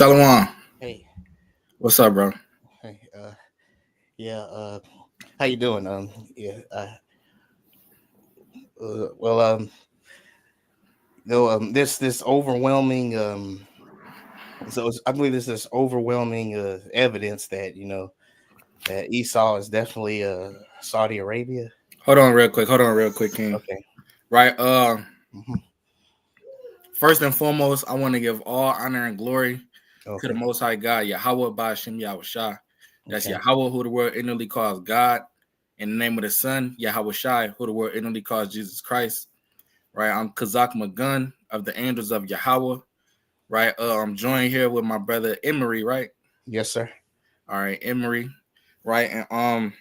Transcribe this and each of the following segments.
Shalom. Hey, What's up, bro? hey, yeah, how you doing? Yeah, well, this overwhelming, I believe this overwhelming evidence that that Esau is definitely Saudi Arabia. Hold on, real quick. King. Okay. Right. Hmm. First and foremost, I want to give all honor and glory to the Okay. Most High God, Yahweh Ba'Shem Yahweh Shai. That's Okay. Yahweh, who the world inwardly calls God. In the name of the Son, Yahweh Shai, who the world inwardly calls Jesus Christ. Right. I'm Kazak Magun of the Angels of Yahweh. Right. I'm joined here with my brother Emery. Right. Yes, sir. All right, Emery. Right. And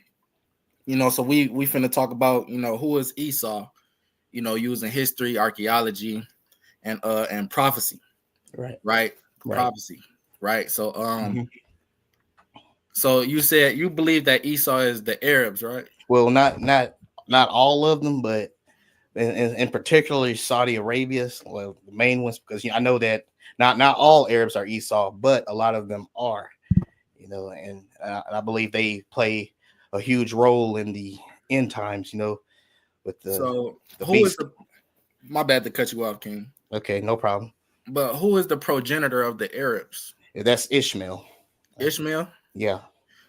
so we finna talk about who is Esau. Using history, archaeology, and prophecy, Right. right? Right. Prophecy, right? So Hmm. so you said you believe that Esau is the Arabs, right? Well, not all of them, but in particularly Saudi Arabia's, well, the main ones, because I know that not all Arabs are Esau, but a lot of them are, and I believe they play a huge role in the end times, with So the who is beast. the my bad to cut you off, King. Okay, no problem. But who is the progenitor of the Arabs? That's Ishmael. Ishmael. Yeah.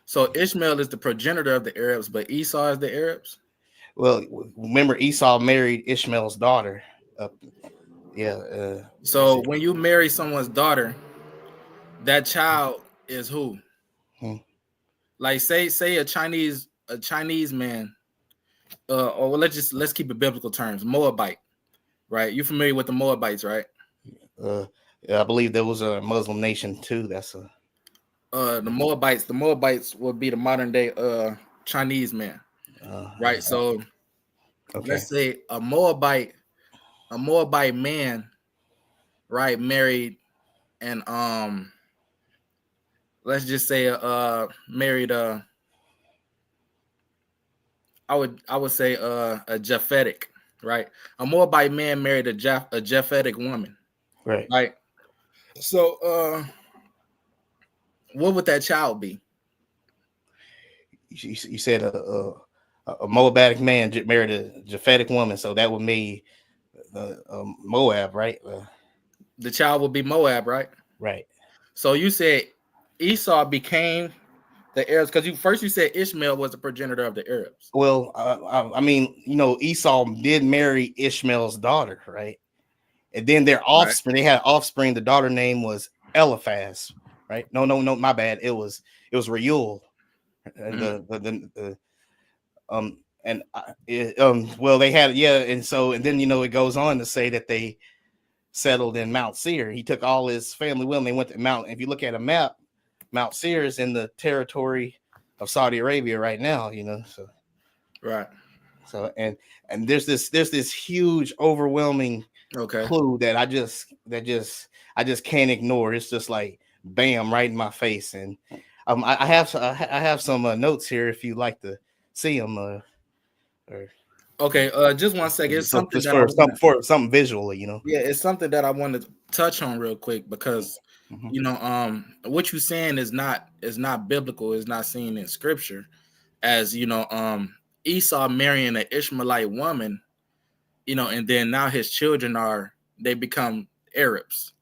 So Ishmael is the progenitor of the Arabs, but Esau is the Arabs. Well, remember Esau married Ishmael's daughter. Uh, yeah. Let's So see. when you marry someone's daughter, that child is who? Hmm. Like say a Chinese man, or well, let's keep it biblical terms. Moabite, right? You familiar with the Moabites, right? Uh, yeah, I believe there was a Muslim nation too. That's a The Moabites would be the modern day Chinese man, uh, right? So okay. let's say a Moabite man, right, married and let's just say married I would say a Japhetic, right? A Moabite man married a Japhetic woman, Right. right? So what would that child be? You said a Moabitic man married a Japhetic woman, so that would mean Moab, right? The child would be Moab, right? Right. So you said Esau became the Arabs because you said Ishmael was the progenitor of the Arabs. Well, I mean, Esau did marry Ishmael's daughter, right? And then their Right. offspring, they had offspring. The daughter name was Eliphaz, right? No, my bad. It was Reuel, and Mhm. well, they had, yeah, and then it goes on to say that they settled in Mount Seir. He took all his family with him. They went to Mount. If you look at a map, Mount Seir is in the territory of Saudi Arabia right now. So Right. so and there's this huge overwhelming Okay. clue that I just can't ignore. It's just like bam right in my face. And I have some notes here if you'd like to see them. Or Okay. Just 1 second. It's so something just that I want to. for something visually. Yeah, it's something that I want to touch on real quick because Mhm. what you're saying is not biblical. It's not seen in scripture. As Esau marrying an Ishmaelite woman, and then now his children they become Arabs.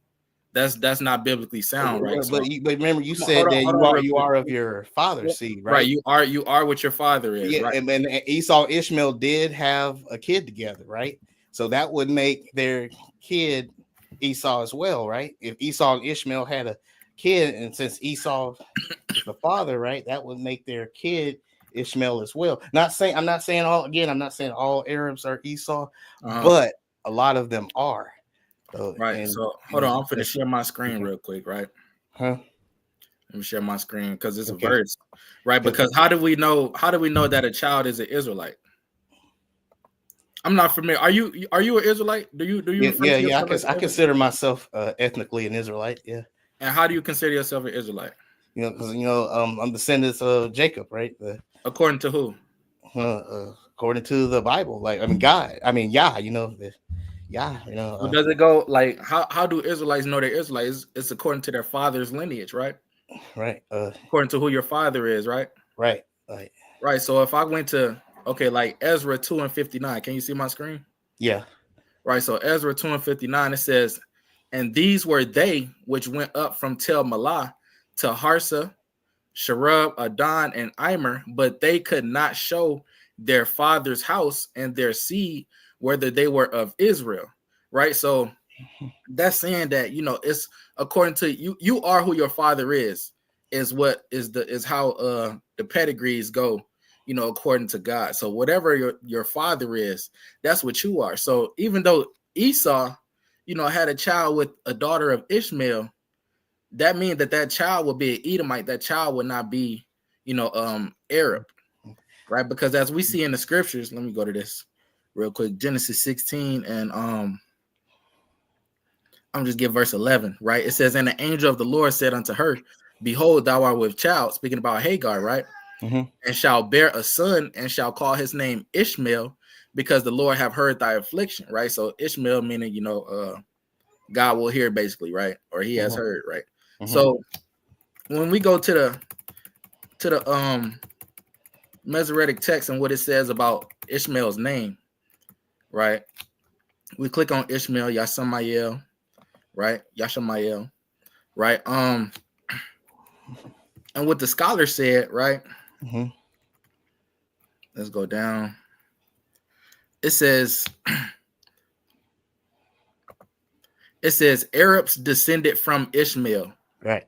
That's not biblically sound, right? So But remember, you hold said on, that hold you on, are real you quick. are of your father's seed, Right, right? you are what your father is, Yeah, right? and Esau and Ishmael did have a kid together, right? So that would make their kid Esau as well, right? If Esau and Ishmael had a kid, and since Esau is the father, right, that would make their kid Ishmael as well. I'm not saying all Arabs are Esau, Uh-huh. but a lot of them are. So, Right. and So hold on, I'm finna that's share my screen okay. real quick, right? Huh? Let me share my screen because it's a Okay. verse, right? Because how do we know? How do we know that a child is an Israelite? I'm not familiar. Are you an Israelite? Do you Yeah, refer yeah, to yeah. yourself as an I Israelite? consider myself ethnically an Israelite. Yeah. And how do you consider yourself an Israelite? Because I'm descendants of Jacob, right? According to who? According to the Bible, like I mean God, I mean Yah, Yeah, Well, does it go like how do Israelites know they're Israelites? It's according to their father's lineage, right? right, According to who your father is, right? right, like, Right. So if I went to like Ezra 2:59, can you see my screen? yeah, Right. So Ezra 2:59, it says, and these were they which went up from Tel Malah to Harsa, Sharab, Adon, and Imer, but they could not show their father's house and their seed whether they were of Israel. Right. So that's saying that it's according to you. You are who your father is what is how the pedigrees go, according to God. So whatever your father is, that's what you are. So even though Esau had a child with a daughter of Ishmael, that means that child will be an Edomite. That child would not be Arab, right? Because as we see in the scriptures, let me go to this real quick. Genesis 16 and I'm just give verse 11, right? It says, and the angel of the Lord said unto her, behold, thou art with child, speaking about Hagar, right? mm-hmm. And shall bear a son and shall call his name Ishmael, because the Lord have heard thy affliction, right? So Ishmael meaning, God will hear, basically, right? Or he has heard, right? Mm-hmm. So when we go to the Masoretic text and what it says about Ishmael's name, right? We click on Ishmael, Yashamael, right? Yashamael, right? And what the scholar said, right? Mm-hmm. Let's go down. It says Arabs descended from Ishmael. Right.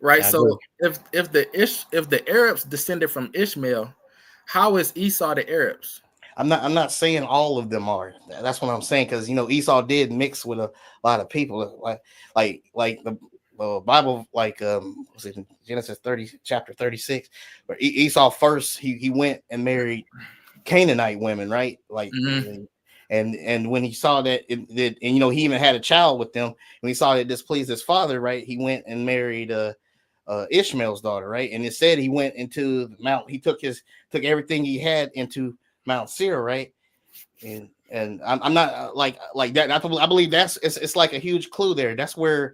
Right. I agree. So if the Arabs descended from Ishmael, how is Esau the Arabs? I'm not saying all of them are. That's what I'm saying, because Esau did mix with a lot of people, like the Bible, like was it in Genesis 30, chapter 36, where Esau first he went and married Canaanite women, right? Like, Mm-hmm. and when he saw that and he even had a child with them. When he saw that displeased his father, right, he went and married Ishmael's daughter, right? And it said he went into the mount. He took everything he had into Mount Seir, right? And I'm not like that. I believe it's like a huge clue there. That's where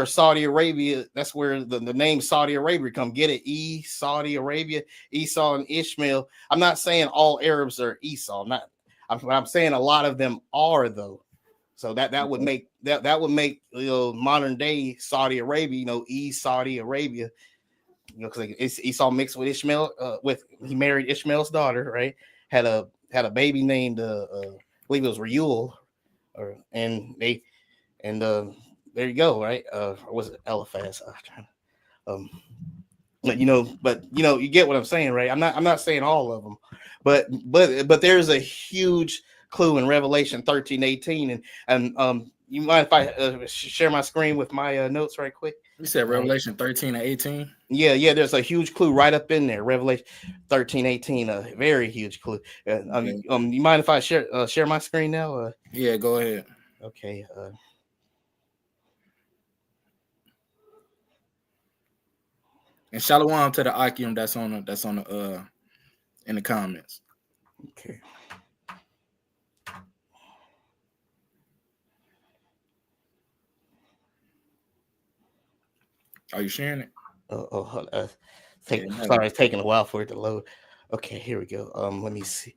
Saudi Arabia. That's where the name Saudi Arabia come. Get it? Saudi Arabia, Esau and Ishmael. I'm not saying all Arabs are Esau. I'm saying a lot of them are, though. So that would make modern day Saudi Arabia, East Saudi Arabia, because it's Esau mixed with Ishmael. He married Ishmael's daughter, right? Had a baby named I believe it was Reuel, and there you go, right? Or was it Eliphaz? Um, but you get what I'm saying, right? I'm not saying all of them, but there's a huge clue in Revelation 13:18, and you mind if I share my screen with my notes right quick? You said Right. Revelation 13 and 18. Yeah. There's a huge clue right up in there. Revelation 13:18, a very huge clue. Okay. You mind if I share my screen now? Yeah, go ahead. Okay. And shalom to the Akim that's on the in the comments. Okay. Are you sharing it? Yeah. Sorry, it's taking a while for it to load. Okay, here we go. Let me see.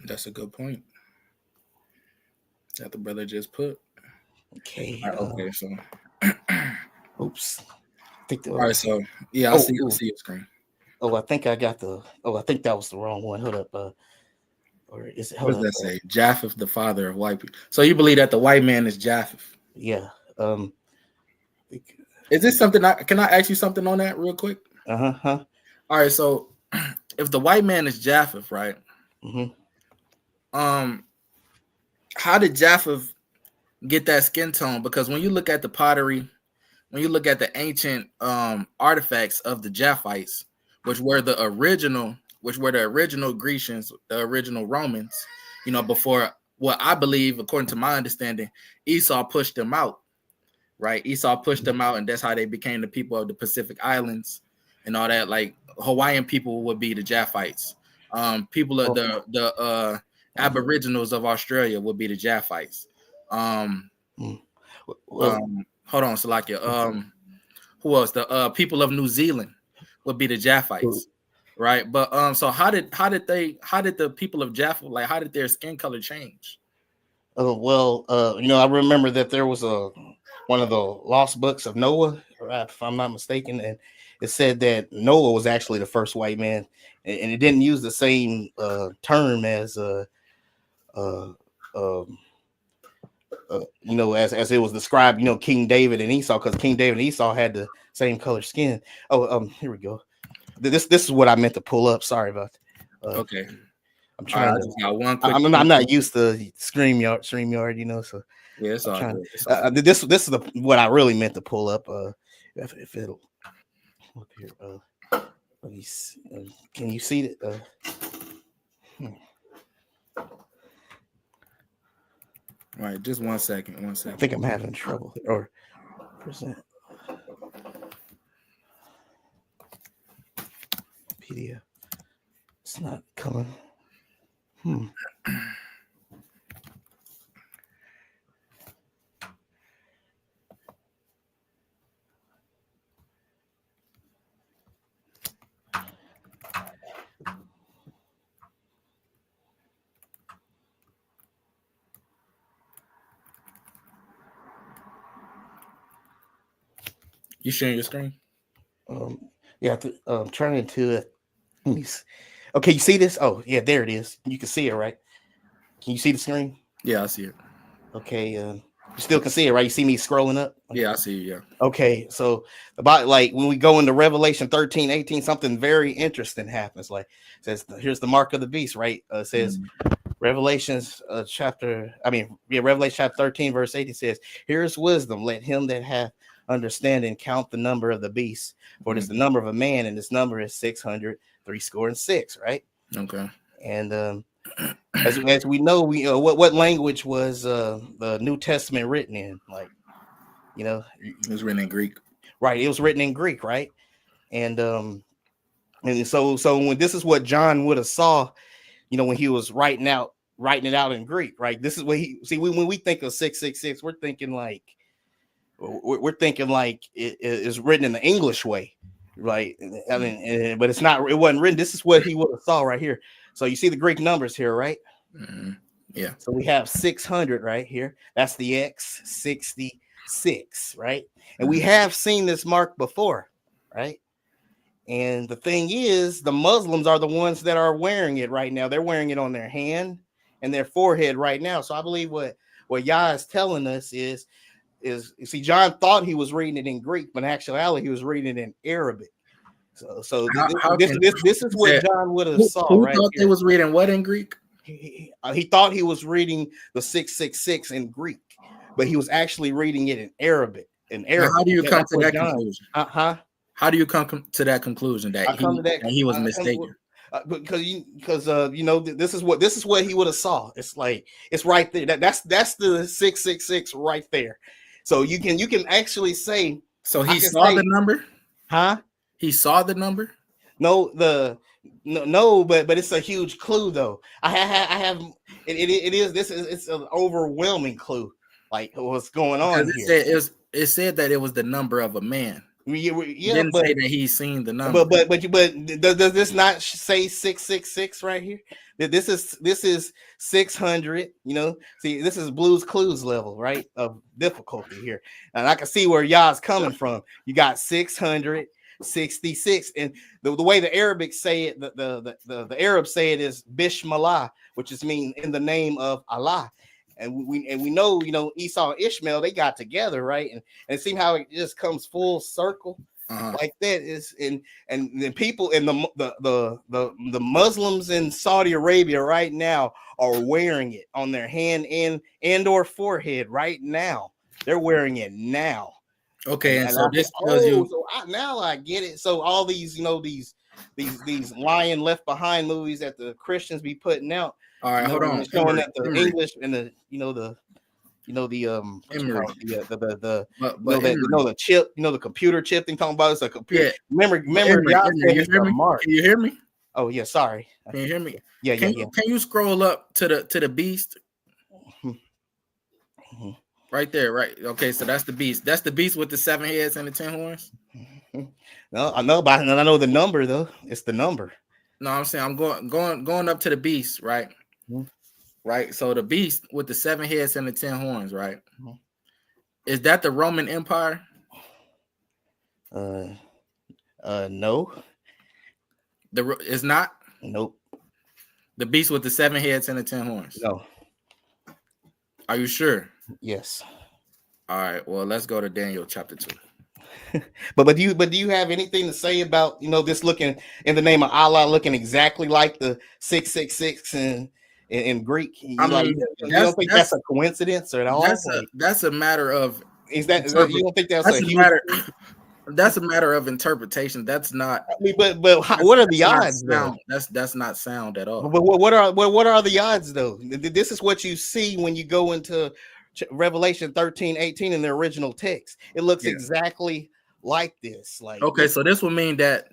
That's a good point that the brother just put. Okay. All right, okay, so Oops. all right, so yeah, I Oh, see ooh. your screen. I think I got the. Oh, I think that was the wrong one. Hold up. Or is it? What Hold does up. that say? Japheth, the father of white people. So you believe that the white man is Japheth? Yeah. Is this something can I ask you something on that real quick? Huh. All right, so if the white man is Japheth, right? Mm-hmm. Um, how did Japheth get that skin tone, because when you look at the pottery, when you look at the ancient artifacts of the Japhites, which were the original Grecians, the original Romans, before what I believe, according to my understanding, Esau pushed them out, right? Esau pushed them out, and that's how they became the people of the Pacific Islands and all that. Like Hawaiian people would be the Japhites. People of the Aboriginals of Australia would be the Japhites. Hold on, Salakia. Who else? The people of New Zealand would be the Japhites, right? But so how did the people of Jaffa, like, how did their skin color change? I remember that there was one of the lost books of Noah, if I'm not mistaken, and it said that Noah was actually the first white man, and it didn't use the same term as as it was described, King David and Esau, because King David and Esau had the same color skin. Here we go. This is what I meant to pull up. Sorry about that. Okay. I'm trying to. Got one quick I'm not used to StreamYard, So yeah, it's all good. It's all good. This is what I really meant to pull up. If it'll look here. Let me see. Can you see it? All right, just 1 second. I think I'm having trouble. Or present PDF. It's not coming. You sharing your screen? Yeah, I'm trying to. Okay, you see this? Oh, yeah, there it is. You can see it, right? Can you see the screen? Yeah, I see it. Okay, you still can see it, right? You see me scrolling up? Yeah, I see you. Yeah. Okay, so about like when we go into Revelation 13:18, something very interesting happens. Like it says, here's the mark of the beast, right? It says Revelation chapter 13, verse 18 says, here's wisdom, let him that hath understanding count the number of the beast, for it is the number of a man, and this number is 666, right? Okay. And as we know, what language was the New Testament written in? Like, it was written in Greek, right? It was written in Greek, right? And so when this is what John would have saw, when he was writing it out in Greek, right? This is what when we think of 666, we're thinking like it is written in the English way, right? I mean, but it wasn't written. This is what he would have saw right here. So you see the Greek numbers here, right? Yeah. So we have 600 right here. That's the X 66, right? And we have seen this mark before, right? And the thing is, the Muslims are the ones that are wearing it right now. They're wearing it on their hand and their forehead right now. So I believe what Yah is telling us is you see, John thought he was reading it in Greek, but in actuality, he was reading it in Arabic. So this is what John would have saw. Who right thought here. they was reading what in Greek? He thought he was reading the 666 in Greek, but he was actually reading it in Arabic. How do you come to that conclusion? How do you come to that conclusion that he was mistaken? Because this is what he would have saw. It's like it's right there. That's the 666 right there. So you can actually say. So he saw the number, huh? He saw the number. No, but it's a huge clue though. It's an overwhelming clue, like what's going on here. It said that it was the number of a man. Yeah, didn't say that he's seen the number. But does this not say 666 right here? This is 600. See, this is Blue's Clues level, right, of difficulty here, and I can see where Yah's coming from. You got 666, and the way the Arabics say it, the Arabs say it is Bismillah, which is mean in the name of Allah. And we know, Esau and Ishmael, they got together, right? And it seems how it just comes full circle. like that. Is and the people in the Muslims in Saudi Arabia right now are wearing it on their hand and or forehead right now. They're wearing it now. Okay, and And so I said, this tells oh, you. so now I get it. So all these, these Lion Left Behind movies that the Christians be putting out, All right, hold and on, it's showing that the Emory. English and the what you Emory. call it, the But Emory. the chip, the computer chip thing talking about it's a computer. Yeah, but Remember, Emory, y'all said you it's hear a me? mark. Can you hear me? Oh yeah, sorry. Can you hear me? Yeah. Can you scroll up to the beast? Right there, right. Okay, so that's the beast. That's the beast with the 7 heads and the 10 horns. No, I know about it. I know the number though. It's the number. No, I'm saying I'm going up to the beast, right? Mm-hmm. Right. So the beast with the 7 heads and the 10 horns, right? Mm-hmm. Is that the Roman Empire? No. It's not. Nope. The beast with the 7 heads and the 10 horns. No. Are you sure? Yes. All right. Well, let's go to Daniel chapter 2. But do you have anything to say about this looking in the name of Allah looking exactly like the 666 in Greek? You don't think that's a coincidence at all? That's a matter of is that you don't think that's a huge matter? That's a matter of interpretation. That's not. I mean, but what are the odds though? That's not sound at all. But what are the odds though? This is what you see when you go into Revelation 13:18 in the original text. It looks exactly like this. Like okay, so this would mean that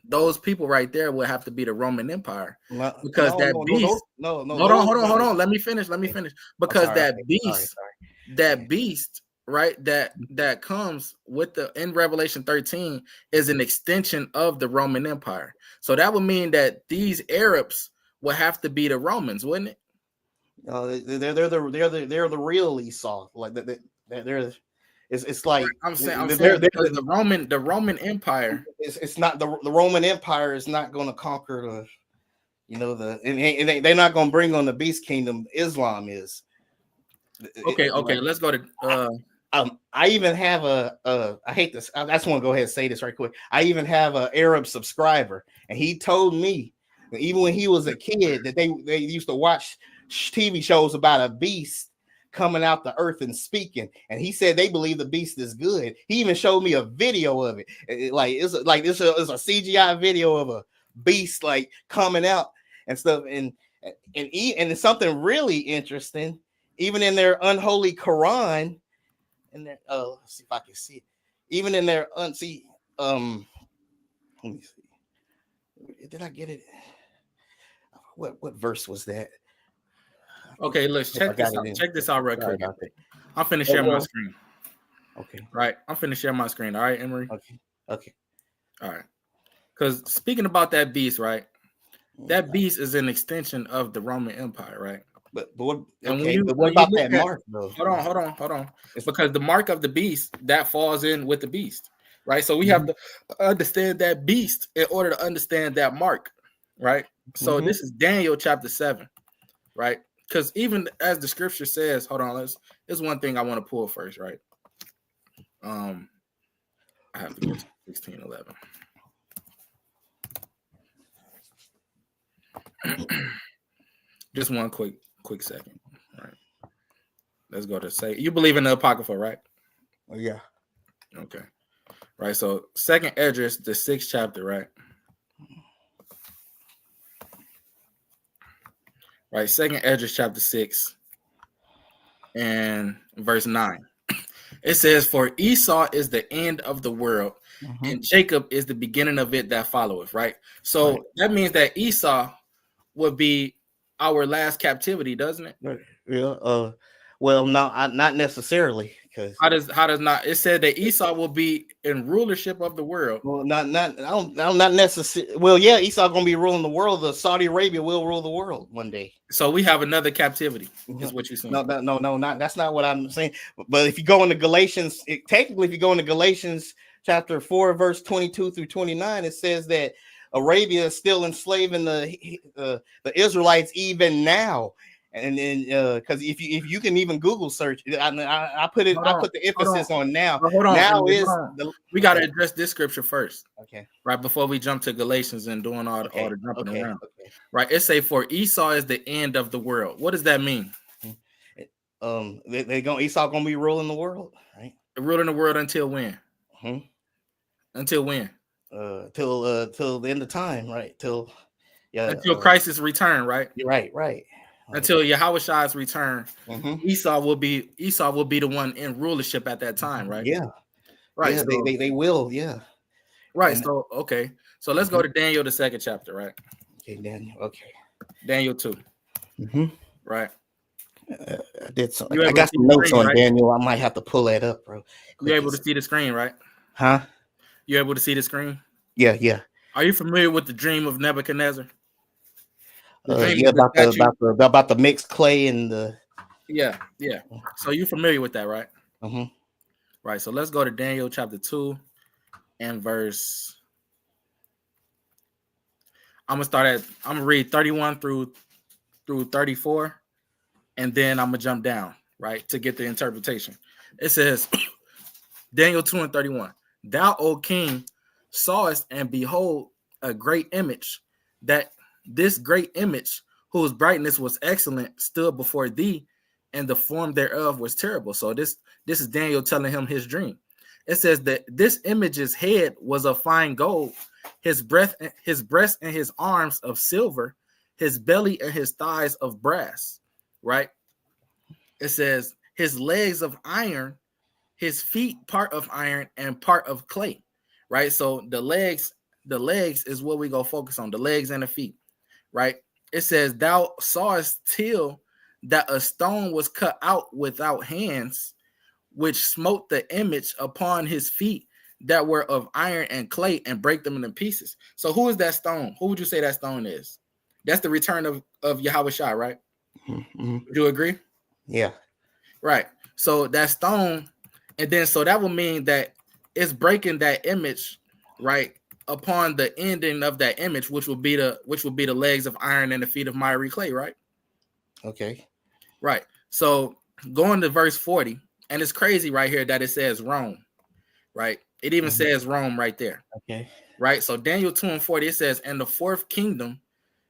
those people right there would have to be the Roman Empire because beast. No. Hold on. Let me finish. Because that beast, right? That comes with in Revelation 13 is an extension of the Roman Empire. So that would mean that these Arabs would have to be the Romans, wouldn't it? They're the real Esau. Like they're. It's like I'm saying the Roman Empire. It's not the Roman Empire is not going to conquer they're not going to bring on the beast kingdom. Islam is. Okay. Let's go to. I even have I hate this. I just want to go ahead and say this right quick. I even have an Arab subscriber, and he told me that even when he was a kid that they used to watch TV shows about a beast coming out the earth and speaking, and he said they believe the beast is good. He even showed me a video of it. It's a CGI video of a beast like coming out and stuff, and it's something really interesting. Even in their unholy Quran, and their let's see if I can see it. Even in their let me see. Did I get it? What verse was that? Okay, let's check this out. Check this out real quick. I'm finna share my screen. Okay. Right. I'm finna share my screen. All right, Emory? Okay. All right. Because speaking about that beast, right? That beast is an extension of the Roman Empire, right? But what about that mark, though? Hold on. It's because the mark of the beast, that falls in with the beast, right? So we have to understand that beast in order to understand that mark, right? So this is Daniel chapter 7, right? Because even as the scripture says, hold on, there's one thing I want to pull first, right? I have to go to 16:11. Just one quick second. All right. Let's go to say you believe in the Apocrypha, right? Oh, yeah. Okay. Right. So second Esdras, the 6th chapter, right? Right, second Esdras chapter 6 and verse 9. It says, for Esau is the end of the world, and Jacob is the beginning of it that followeth, right? So that means that Esau would be our last captivity, doesn't it? Yeah. Well, no, not necessarily. Because how does not? It said that Esau will be in rulership of the world. Well, not necessarily. Well, yeah, Esau gonna be ruling the world. The Saudi Arabia will rule the world one day. So we have another captivity. Is what you're saying? No, not that's not what I'm saying. But if you go into Galatians, technically, if you go into Galatians chapter 4, verse 22 through 29, it says that Arabia is still enslaving the Israelites even now. And then because if you can even Google search, I put it, I put the emphasis on now. Hold on. Now is we got to address this scripture first. Okay. Right before we jump to Galatians and doing all the jumping around. Okay. Right. It say for Esau is the end of the world. What does that mean? Esau gonna be ruling the world, right? Ruling the world until when? Until when? Till the end of time, right? Until Christ's return, right? Right. Until Yahweh's return, Esau will be the one in rulership at that time, right? Yeah. Right. Yeah, so, they will, yeah. Right. And, so let's go to Daniel, the second chapter, right? Okay, Daniel. Okay. Daniel 2. Right. I did some. I got some notes on Daniel. I might have to pull that up, bro. You're able to see the screen, right? Huh? You're able to see the screen? Yeah. Are you familiar with the dream of Nebuchadnezzar? About the mixed clay and the. Yeah. So you're familiar with that, right? Mm-hmm. Right. So let's go to Daniel chapter 2 and verse. I'm gonna read 31 through 34, and then I'm gonna jump down, right, to get the interpretation. It says, Daniel 2 and 31. Thou, O king, sawest and behold a great image, that this great image, whose brightness was excellent, stood before thee, and the form thereof was terrible. So this is Daniel telling him his dream. It says that this image's head was of fine gold, his breast and his arms of silver, his belly and his thighs of brass, right? It says his legs of iron, his feet part of iron and part of clay, right? So the legs is what we go focus on, the legs and the feet, right? It says thou sawest till that a stone was cut out without hands, which smote the image upon his feet that were of iron and clay and break them into pieces. So who is that stone? Who would you say that stone is? That's the return of Yahweh Shai, right? Mm-hmm. Would you agree? Yeah. Right. So that stone, and then so that would mean that it's breaking that image, right, upon the ending of that image, which would be the legs of iron and the feet of miry clay, right? Okay. Right. So going to verse 40, and it's crazy right here that it says Rome, right? It even says Rome right there. Okay. Right. So Daniel 2 and 40, it says, and the fourth kingdom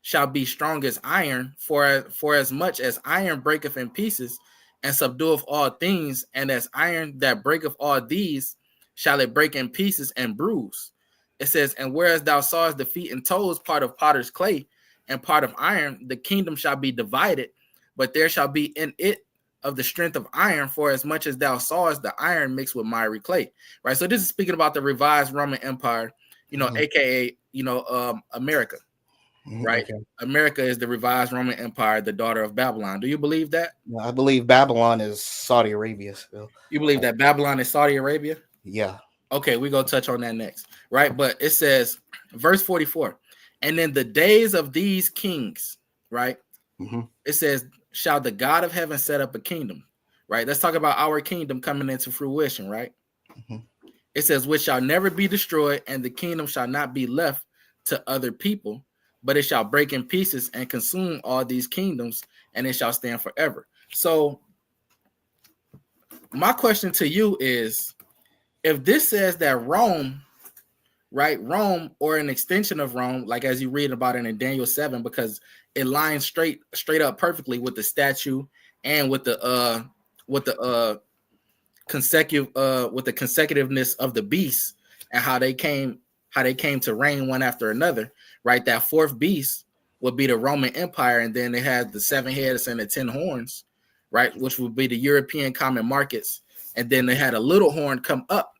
shall be strong as iron, for as much as iron breaketh in pieces and subdueth all things, and as iron that breaketh all these shall it break in pieces and bruise. It says, and whereas thou sawest the feet and toes part of potter's clay and part of iron, the kingdom shall be divided, but there shall be in it of the strength of iron, for as much as thou sawest the iron mixed with miry clay. Right. So this is speaking about the revised Roman Empire, aka America. Right. Okay. America is the revised Roman Empire, the daughter of Babylon. Do you believe that? I believe Babylon is Saudi Arabia still. You believe that Babylon is Saudi Arabia? Yeah. Okay, we're gonna touch on that next. Right. But it says, verse 44, and in the days of these kings, right? It says, shall the God of heaven set up a kingdom, right? Let's talk about our kingdom coming into fruition, right? It says, which shall never be destroyed, and the kingdom shall not be left to other people, but it shall break in pieces and consume all these kingdoms, and it shall stand forever. So my question to you is, if this says that Rome, right, Rome or an extension of Rome, like as you read about it in Daniel 7, because it lines straight up perfectly with the statue and with the consecutiveness of the beasts and how they came to reign one after another, right? That fourth beast would be the Roman Empire, and then they had the 7 heads and the 10 horns, right, which would be the European common markets, and then they had a little horn come up,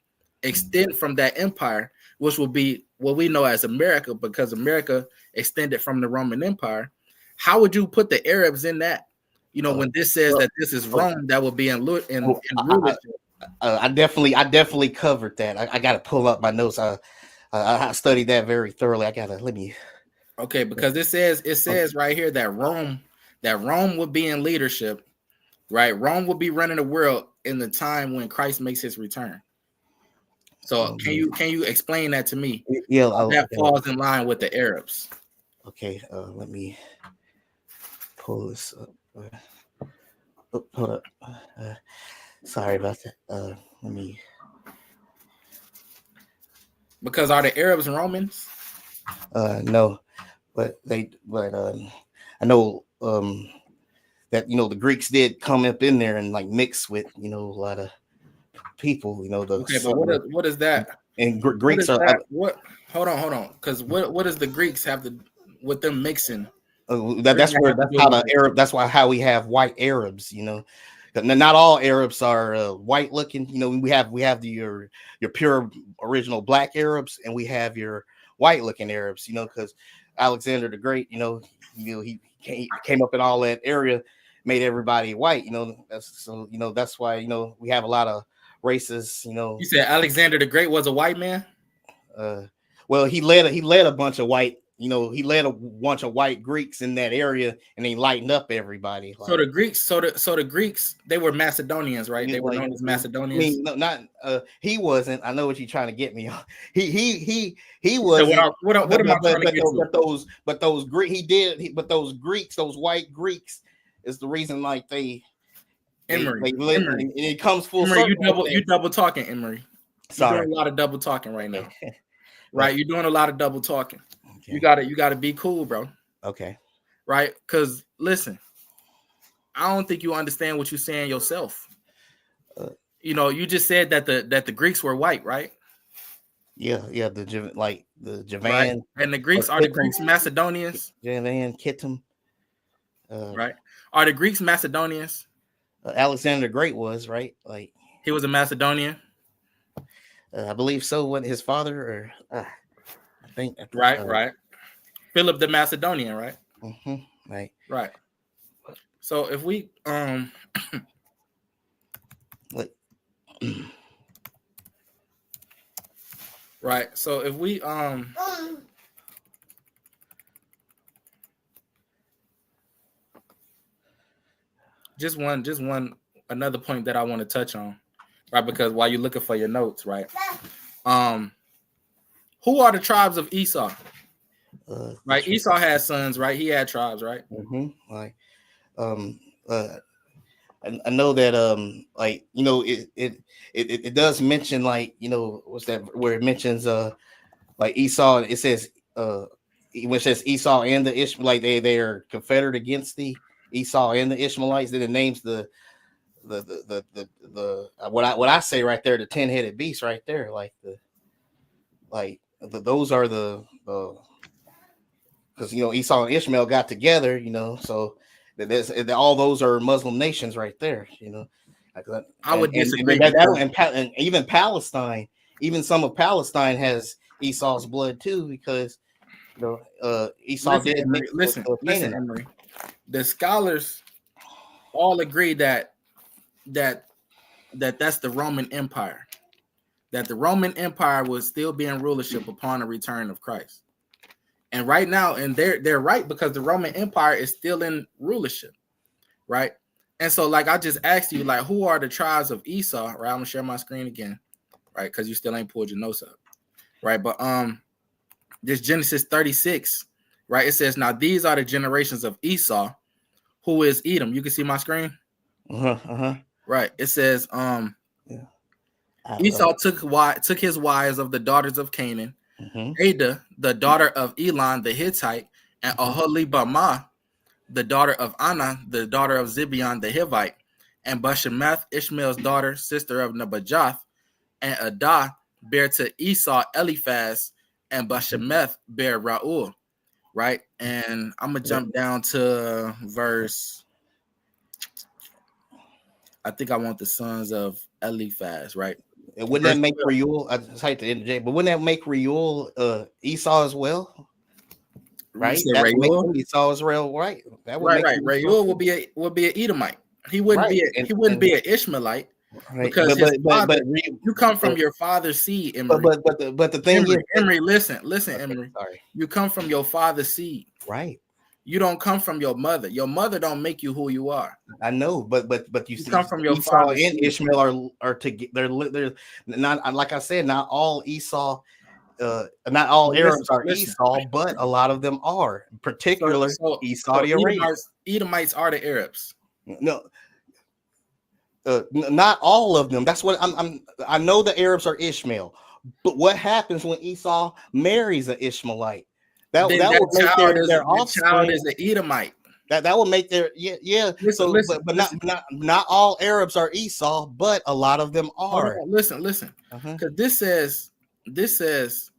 extend from that empire, which will be what we know as America, because America extended from the Roman Empire. How would you put the Arabs in that? When this says that this is Rome, that will be in rulership. I definitely covered that. I got to pull up my notes. I studied that very thoroughly. Okay, because it says right here that Rome would be in leadership, right? Rome will be running the world in the time when Christ makes his return. So can you explain that to me? Yeah, that falls in line with the Arabs. Okay, let me pull this up. Oh, hold up. Sorry about that. Let me. Because are the Arabs Romans? No, but I know that the Greeks did come up in there and like mix with a lot of people. Okay, but what is that? And What Greeks is are. that? What? Hold on. Because what does the Greeks have to with them mixing? That's how the Arab. That's why how we have white Arabs. Not all Arabs are white looking. We have your pure original black Arabs, and we have your white looking Arabs. Because Alexander the Great, he came up in all that area, made everybody white. That's why we have a lot of races. You said Alexander the Great was a white man. Well, he led a bunch of white. He led a bunch of white Greeks in that area, and he lightened up everybody. So the Greeks, the Greeks, they were Macedonians, right? They were known as Macedonians. I mean, no, not he wasn't. I know what you're trying to get me on. He wasn't. So what am I trying to get to? But those Greek he did. But those Greeks, those white Greeks, is the reason like they Emory. and it comes full Emory, circle. you double talking, Emory. Sorry, you're doing a lot of double talking right now. Right, you're doing a lot of double talking. Okay. You gotta be cool, bro. Okay. Right, because listen, I don't think you understand what you're saying yourself. You just said that the Greeks were white, right? Yeah, the Javan, right? And the Greeks are the Greeks Macedonians. Javan, Kittim. Right? Are the Greeks Macedonians? Alexander the Great was right. Like he was a Macedonian. I believe so. What his father, or I think. Right. Philip the Macedonian, right? Mm-hmm, right. So if we right. So if we just one another point that I want to touch on, right? Because while you're looking for your notes, right? Who are the tribes of Esau? Right, Esau had sons, right? He had tribes, right? Mm-hmm. I know that it does mention what's that where it mentions like Esau. It says which says Esau and the Ishmaelites, they are confederate against the Esau and the Ishmaelites. Then it names the what I say right there, the 10-headed beast right there, those are the because Esau and Ishmael got together, so all those are Muslim nations right there, I would disagree. And even Palestine, even some of Palestine has Esau's blood too, because Esau did listen, Emory. The scholars all agree that's the Roman Empire. That the Roman Empire was still be in rulership upon the return of Christ. And right now, and they're right, because the Roman Empire is still in rulership, right? And so, like I just asked you, like, who are the tribes of Esau? Right, I'm gonna share my screen again, right? Because you still ain't pulled your notes up, right? But this Genesis 36, right? It says, now these are the generations of Esau, who is Edom. You can see my screen, right? It says, Esau took his wives of the daughters of Canaan. Ada, the daughter of Elon the Hittite, and Aholibamah, the daughter of Anna, the daughter of Zibeon the Hivite, and Bashemeth, Ishmael's daughter, sister of Nebajoth, and Adah bare to Esau Eliphaz, and Bashemeth bare Ra'ul, right? And I'm gonna jump down to verse. I think I want the sons of Eliphaz, right? And wouldn't that make Reuel? I just hate to interject, but wouldn't that make Reuel Esau as well? Right, Esau as well, right? That would right. Reuel will be an Edomite. He wouldn't be an Ishmaelite, because you come from your father's seed, Emory. But the thing is, Emory, listen, Emory. Sorry, you come from your father's seed, right? You don't come from your mother. Your mother don't make you who you are. I know, but you see, come from your Esau and Ishmael are they're not, like I said, not all Esau not all But Arabs are listen. Esau, but a lot of them are, particular So Saudi Arabia. Edomites are the Arabs. No, not all of them. That's what I know the Arabs are Ishmael, but what happens when Esau marries an Ishmaelite? That Then would make their that child offspring. is an Edomite. That would make their yeah. Listen, So, listen, but listen. not all Arabs are Esau, but a lot of them Hold are. on, listen. Uh-huh. Because this says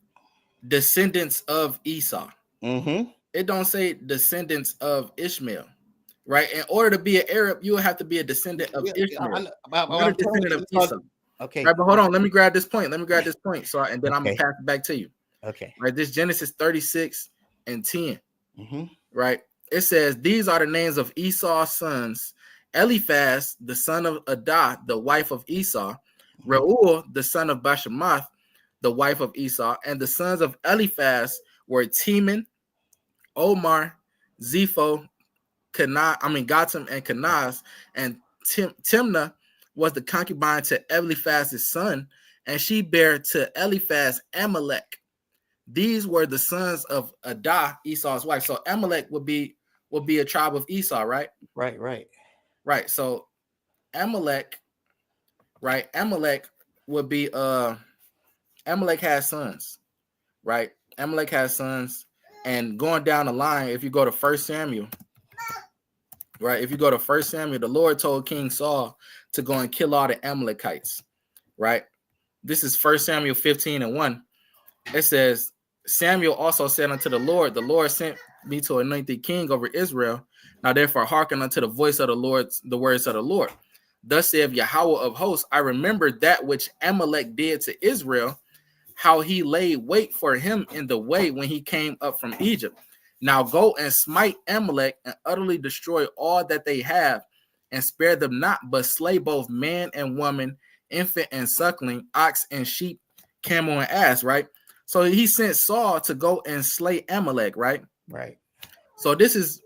descendants of Esau. Mm-hmm. It don't say descendants of Ishmael. Right? In order to be an Arab, you would have to be a descendant of Yeah, Ishmael, not a I'm telling descendant you, of Esau. okay. Right, but hold on. Let me grab this point. So, and then I'm gonna Okay. pass it back to you. Okay. Right, this Genesis 36 and 10. Mm-hmm. Right, it says these are the names of Esau's sons: Eliphaz, the son of Adah, the wife of Esau; Reuel, the son of Bashemath, the wife of Esau; and the sons of Eliphaz were Teman, Omar, Zepho, Gatam, and Kenaz. And Timnah was the concubine to Eliphaz's son, and she bare to Eliphaz Amalek. These were the sons of Adah, Esau's wife. So Amalek would be a tribe of Esau, right? Right. So Amalek, right? Amalek would be Amalek has sons, right? Amalek has sons, and going down the line, if you go to 1 Samuel, right? If you go to 1 Samuel, the Lord told King Saul to go and kill all the Amalekites, right? This is 1 Samuel 15 and 1. It says, Samuel also said unto the Lord sent me to anoint thee king over Israel. Now therefore hearken unto the voice of the words of the Lord. Thus saith Yahweh of hosts, I remember that which Amalek did to Israel, how he laid wait for him in the way when he came up from Egypt. Now go and smite Amalek and utterly destroy all that they have, and spare them not, but slay both man and woman, infant and suckling, ox and sheep, camel and ass, right? So he sent Saul to go and slay Amalek, right? Right. So this is,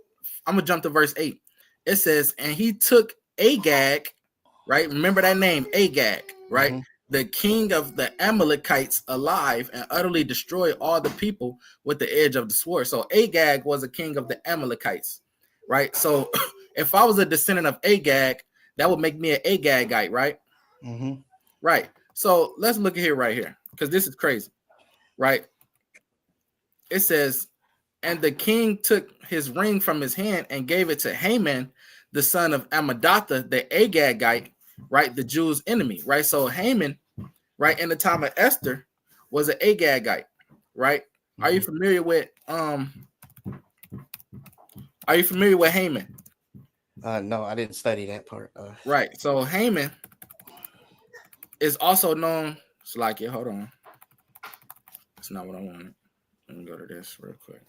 I'm going to jump to verse 8. It says, and he took Agag, right? Remember that name, Agag, right? Mm-hmm. The king of the Amalekites alive, and utterly destroy all the people with the edge of the sword. So Agag was a king of the Amalekites, right? So if I was a descendant of Agag, that would make me an Agagite, right? Mm-hmm. Right. So let's look at here right here, because this is crazy, right? It says, and the king took his ring from his hand and gave it to Haman, the son of Amadatha, the Agagite, right? The Jews' enemy, right? So Haman, right, in the time of Esther, was an Agagite, right? Mm-hmm. Are you familiar with Haman? No, I didn't study that part. Right. So Haman is also known. It's like, yeah, hold on. That's not what I wanted. Let me go to this real quick.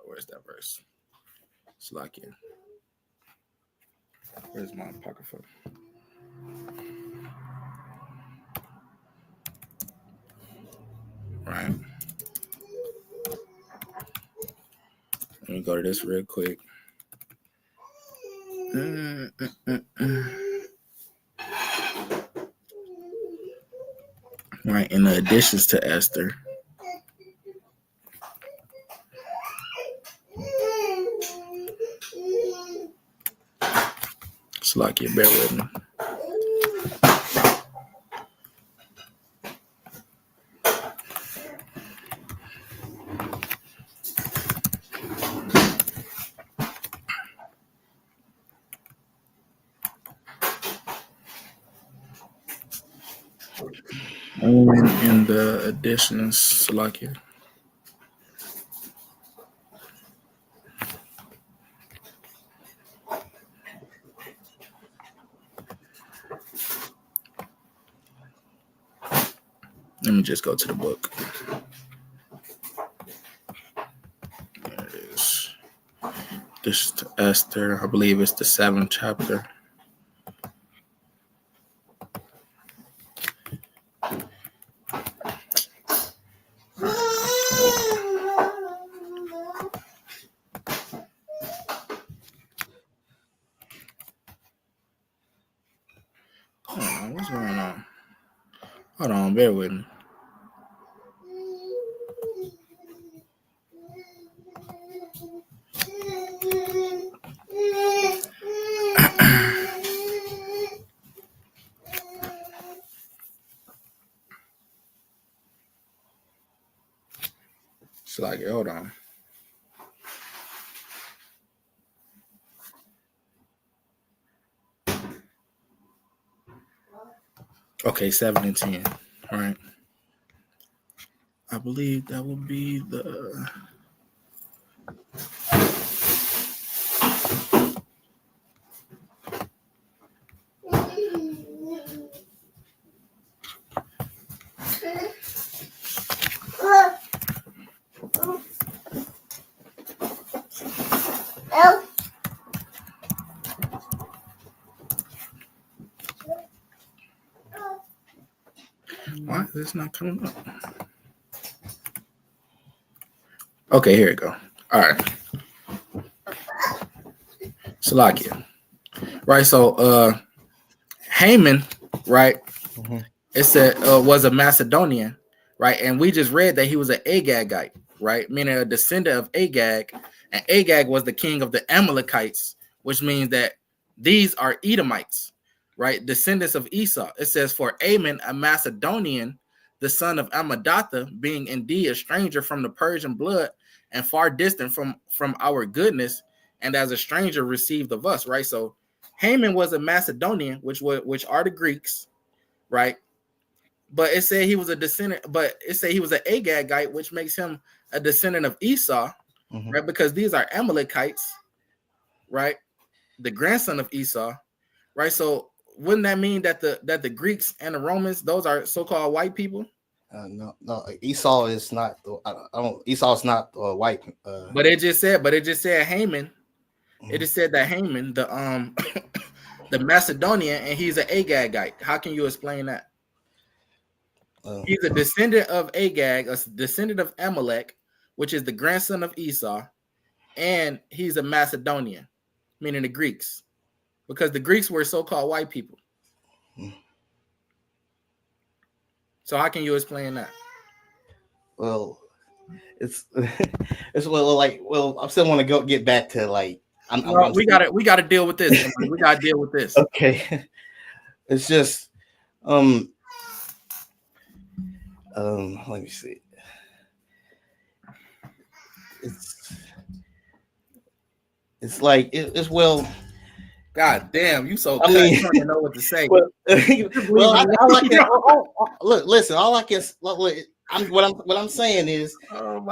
Where's that verse? It's like, yeah. Where's my apocrypha? Right. Let me go to this real quick. Right. In the additions to Esther. It's like, yeah, bear with me. In the additions, Salakia. Let me just go to the book. There it is. This is to Esther. I believe it's the 7th chapter. What's going on? Hold on, bear with me. It's like, hold on. Okay, 7 and 10. All right. I believe that would be the. Why is this not coming up? Okay, here we go. All right. Salakia. Right, so Haman, right? Mm-hmm. It said was a Macedonian, right? And we just read that he was an Agagite, right? Meaning a descendant of Agag, and Agag was the king of the Amalekites, which means that these are Edomites, right? Descendants of Esau. It says, for Ammon, a Macedonian, the son of Amadatha, being indeed a stranger from the Persian blood and far distant from our goodness, and as a stranger received of us, right? So Haman was a Macedonian, which are the Greeks, right? But it said he was a descendant, but it said he was an Agagite, which makes him a descendant of Esau, Mm-hmm. right? Because these are Amalekites, right? The grandson of Esau, right? So wouldn't that mean that the Greeks and the Romans, those are so-called white people? No, Esau is not. I don't. Esau is not white. But it just said Haman. Mm-hmm. It just said that Haman, the the Macedonian, and he's an Agagite. How can you explain that? He's a descendant of Agag, a descendant of Amalek, which is the grandson of Esau, and he's a Macedonian, meaning the Greeks, because the Greeks were so-called white people. So how can you explain that? Well, it's I still want to get back to like we got to deal with this. We got to deal with this. Okay, it's just let me see. It's like it's well. God damn, you so cut. You don't even know what to say. Well, look, listen. All I can what I'm saying is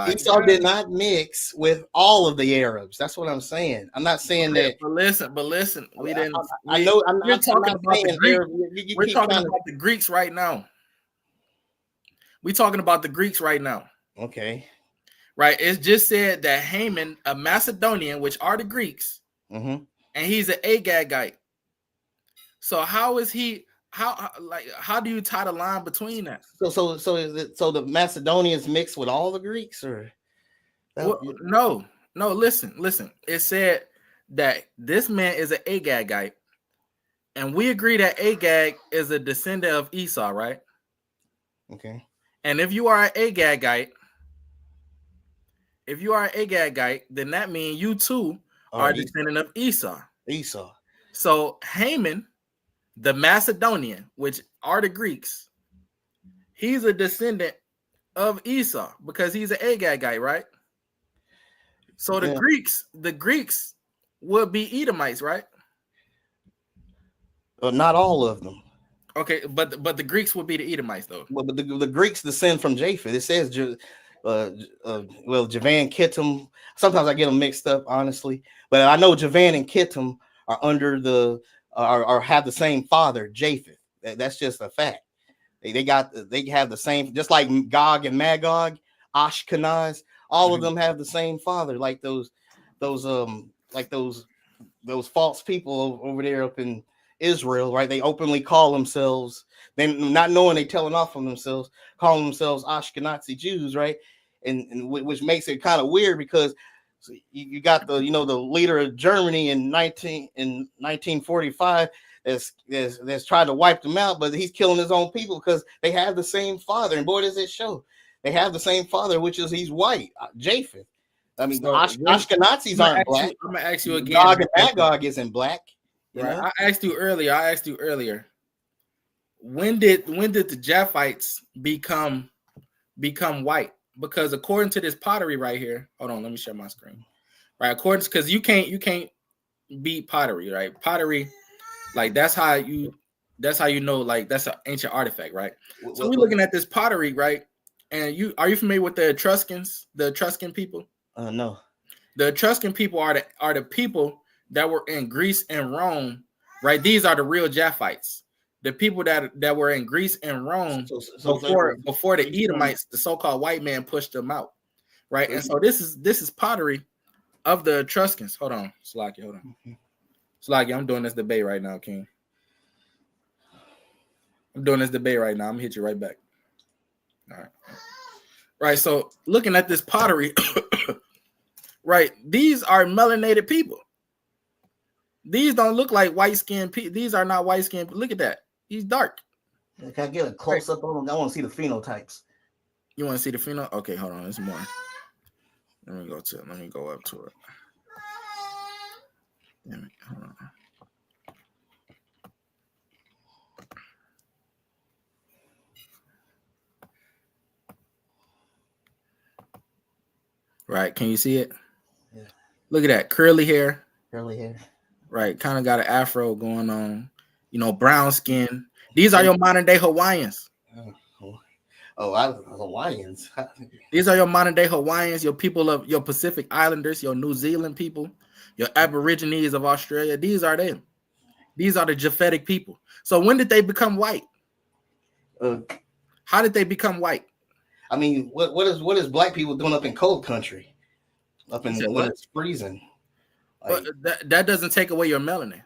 Esau did not mix with all of the Arabs. That's what I'm saying. I'm not saying that. But listen. We didn't. I know. We're talking about the Greeks. We're talking about the Greeks right now. We're talking about the Greeks right now. Okay. Right. It's just said that Haman, a Macedonian, which are the Greeks, and he's an Agagite. So how is he? How do you tie the line between that? So is it so the Macedonians mixed with all the Greeks, or no? Listen. It said that this man is an Agagite, and we agree that Agag is a descendant of Esau, right? Okay. And if you are an Agagite, then that means you too are a descendant of Esau. So Haman, the Macedonian, which are the Greeks, he's a descendant of Esau because he's an Agagite, right? So the Greeks would be Edomites, right? Not all of them. Okay, but the Greeks would be the Edomites, though. But the Greeks descend from Japheth. It says, Javan, Kittim. Sometimes I get them mixed up, honestly. But I know Javan and Kittim are under or have the same father, Japheth. That's just a fact. They have the same, just like Gog and Magog, Ashkenaz. All of them have the same father, like those false people over there up in Israel, right? They openly call themselves, then not knowing they telling off on themselves, calling themselves Ashkenazi Jews, right? And which makes it kind of weird because you got the leader of Germany in 1945 that's trying to wipe them out, but he's killing his own people because they have the same father. And boy, does it show. They have the same father, which is he's white, Japheth. I mean, So Ashkenazis aren't black. I'm gonna ask you again. Gog and Magog isn't black. Right. I asked you earlier. When did the Japhites become white? Because according to this pottery right here, hold on, let me share my screen. Right, because you can't beat pottery, right? Pottery, like that's how you know, like that's an ancient artifact, right? So we're looking at this pottery, right? And are you familiar with the Etruscans, the Etruscan people? No. The Etruscan people are the people that were in Greece and Rome, right? These are the real Japhites. The people that were in Greece and Rome before the Edomites, the so-called white man, pushed them out, right? And so this is pottery of the Etruscans. Hold on, Slaki, hold on. Slaki, I'm doing this debate right now, King. I'm doing this debate right now. I'm gonna hit you right back. All right. Right, so looking at this pottery, right, these are melanated people. These don't look like white-skinned people. These are not white-skinned. Look at that. He's dark. Can I get a close-up on him? I want to see the phenotypes. You want to see the phenotype? Okay, hold on. There's more. Let me go up to it. Hold on. Right, can you see it? Yeah. Look at that. Curly hair. Right, kind of got an afro going on. You know, brown skin. These are your modern day Hawaiians. Hawaiians. These are your modern day Hawaiians, your people of your Pacific Islanders, your New Zealand people, your Aborigines of Australia. These are them. These are the Japhetic people. So when did they become white? How did they become white? I mean, what is black people doing up in cold country? Up in when it's freezing. Like, but that doesn't take away your melanin.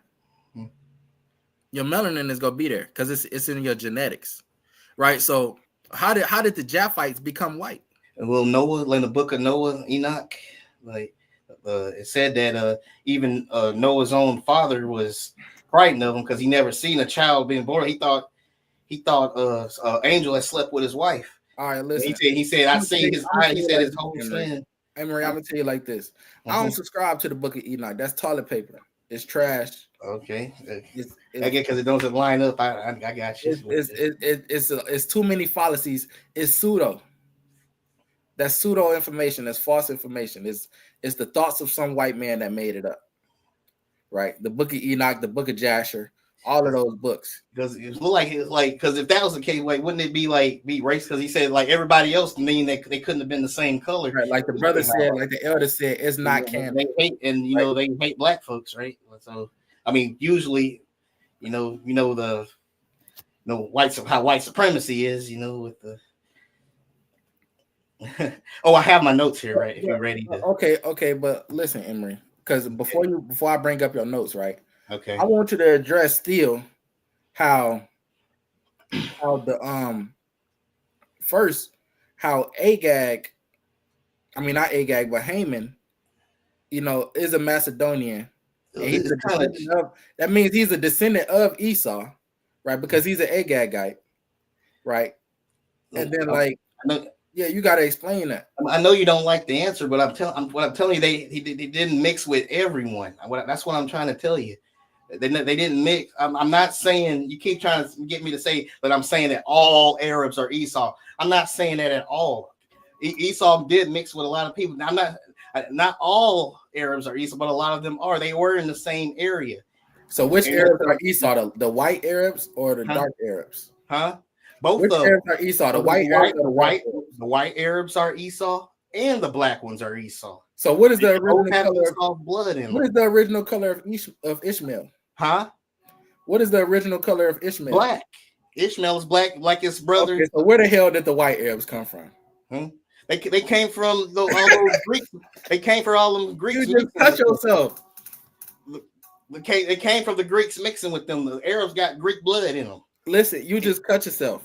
Your melanin is gonna be there because it's in your genetics, right? So how did the Japhites become white? Well, Noah, in the book of Noah, Enoch, like it said that even Noah's own father was frightened of him because he never seen a child being born. He thought angel had slept with his wife. All right, listen. He said I see his eye. He said his whole skin. Emery, I'm gonna tell you like this. I don't subscribe to the book of Enoch. That's toilet paper. It's trash. Okay. I get because it doesn't line up. I got you. It's too many fallacies. It's pseudo. That's pseudo information. That's false information. It's the thoughts of some white man that made it up. Right. The book of Enoch, the book of Jasher, all of those books. Because it looked like because if that was the case, like wouldn't it be race? Because he said like everybody else, mean they couldn't have been the same color. Right. Like the brother said, like the elder said, it's not canon. They hate, and they hate black folks, right? So I mean, usually, the how white supremacy is, with the. Oh, I have my notes here, right? If you're ready to. Okay, but listen, Emery, because before I bring up your notes, right? Okay. I want you to address still how the how Agag, I mean not Agag, but Haman, is a Macedonian. And he's a descendant of, that means he's a descendant of Esau, right? Because he's an Agagite, right? And then yeah, you got to explain that. I know you don't like the answer, but I'm telling you, they didn't mix with everyone. That's what I'm trying to tell you. They didn't mix. I'm not saying, you keep trying to get me to say that I'm saying that all Arabs are Esau. I'm not saying that at all. Esau did mix with a lot of people. Now, not all Arabs are Esau, but a lot of them are. They were in the same area. So which Arabs are Esau? The white Arabs or the dark Arabs? Both which Arabs are Esau? The white Arabs or the white Arabs are Esau, and the black ones are Esau. So what is the original color of blood in them? What is the original color of Ishmael? What is the original color of Ishmael? Black. Ishmael is black, like his brother. Okay, so where the hell did the white Arabs come from? They came from all those Greeks. They came from all them Greeks. You just cut yourself. They came from the Greeks mixing with them. The Arabs got Greek blood in them. Listen, you just cut yourself.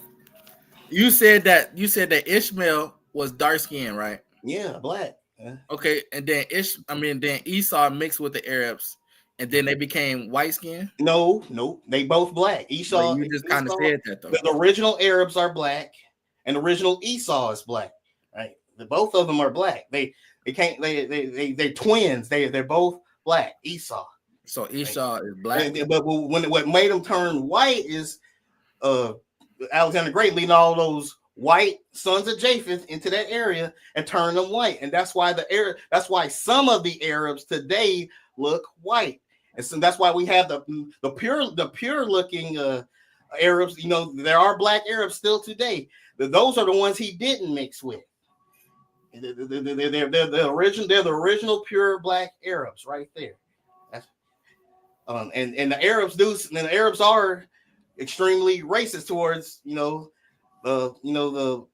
You said that Ishmael was dark skinned, right? Yeah, black. Okay, and then Esau mixed with the Arabs, and then they became white skin. No, they both black. But you just kind of said that though. The original Arabs are black, and the original Esau is black. Right, both of them are black. They're twins. They're both black. Esau. So Esau is black. But what made them turn white is Alexander the Great leading all those white sons of Japheth into that area and turn them white, and that's why some of the Arabs today look white, and so that's why we have the pure looking Arabs. You know, there are black Arabs still today. Those are the ones he didn't mix with. They're the original pure black Arabs right there. And the Arabs are extremely racist towards the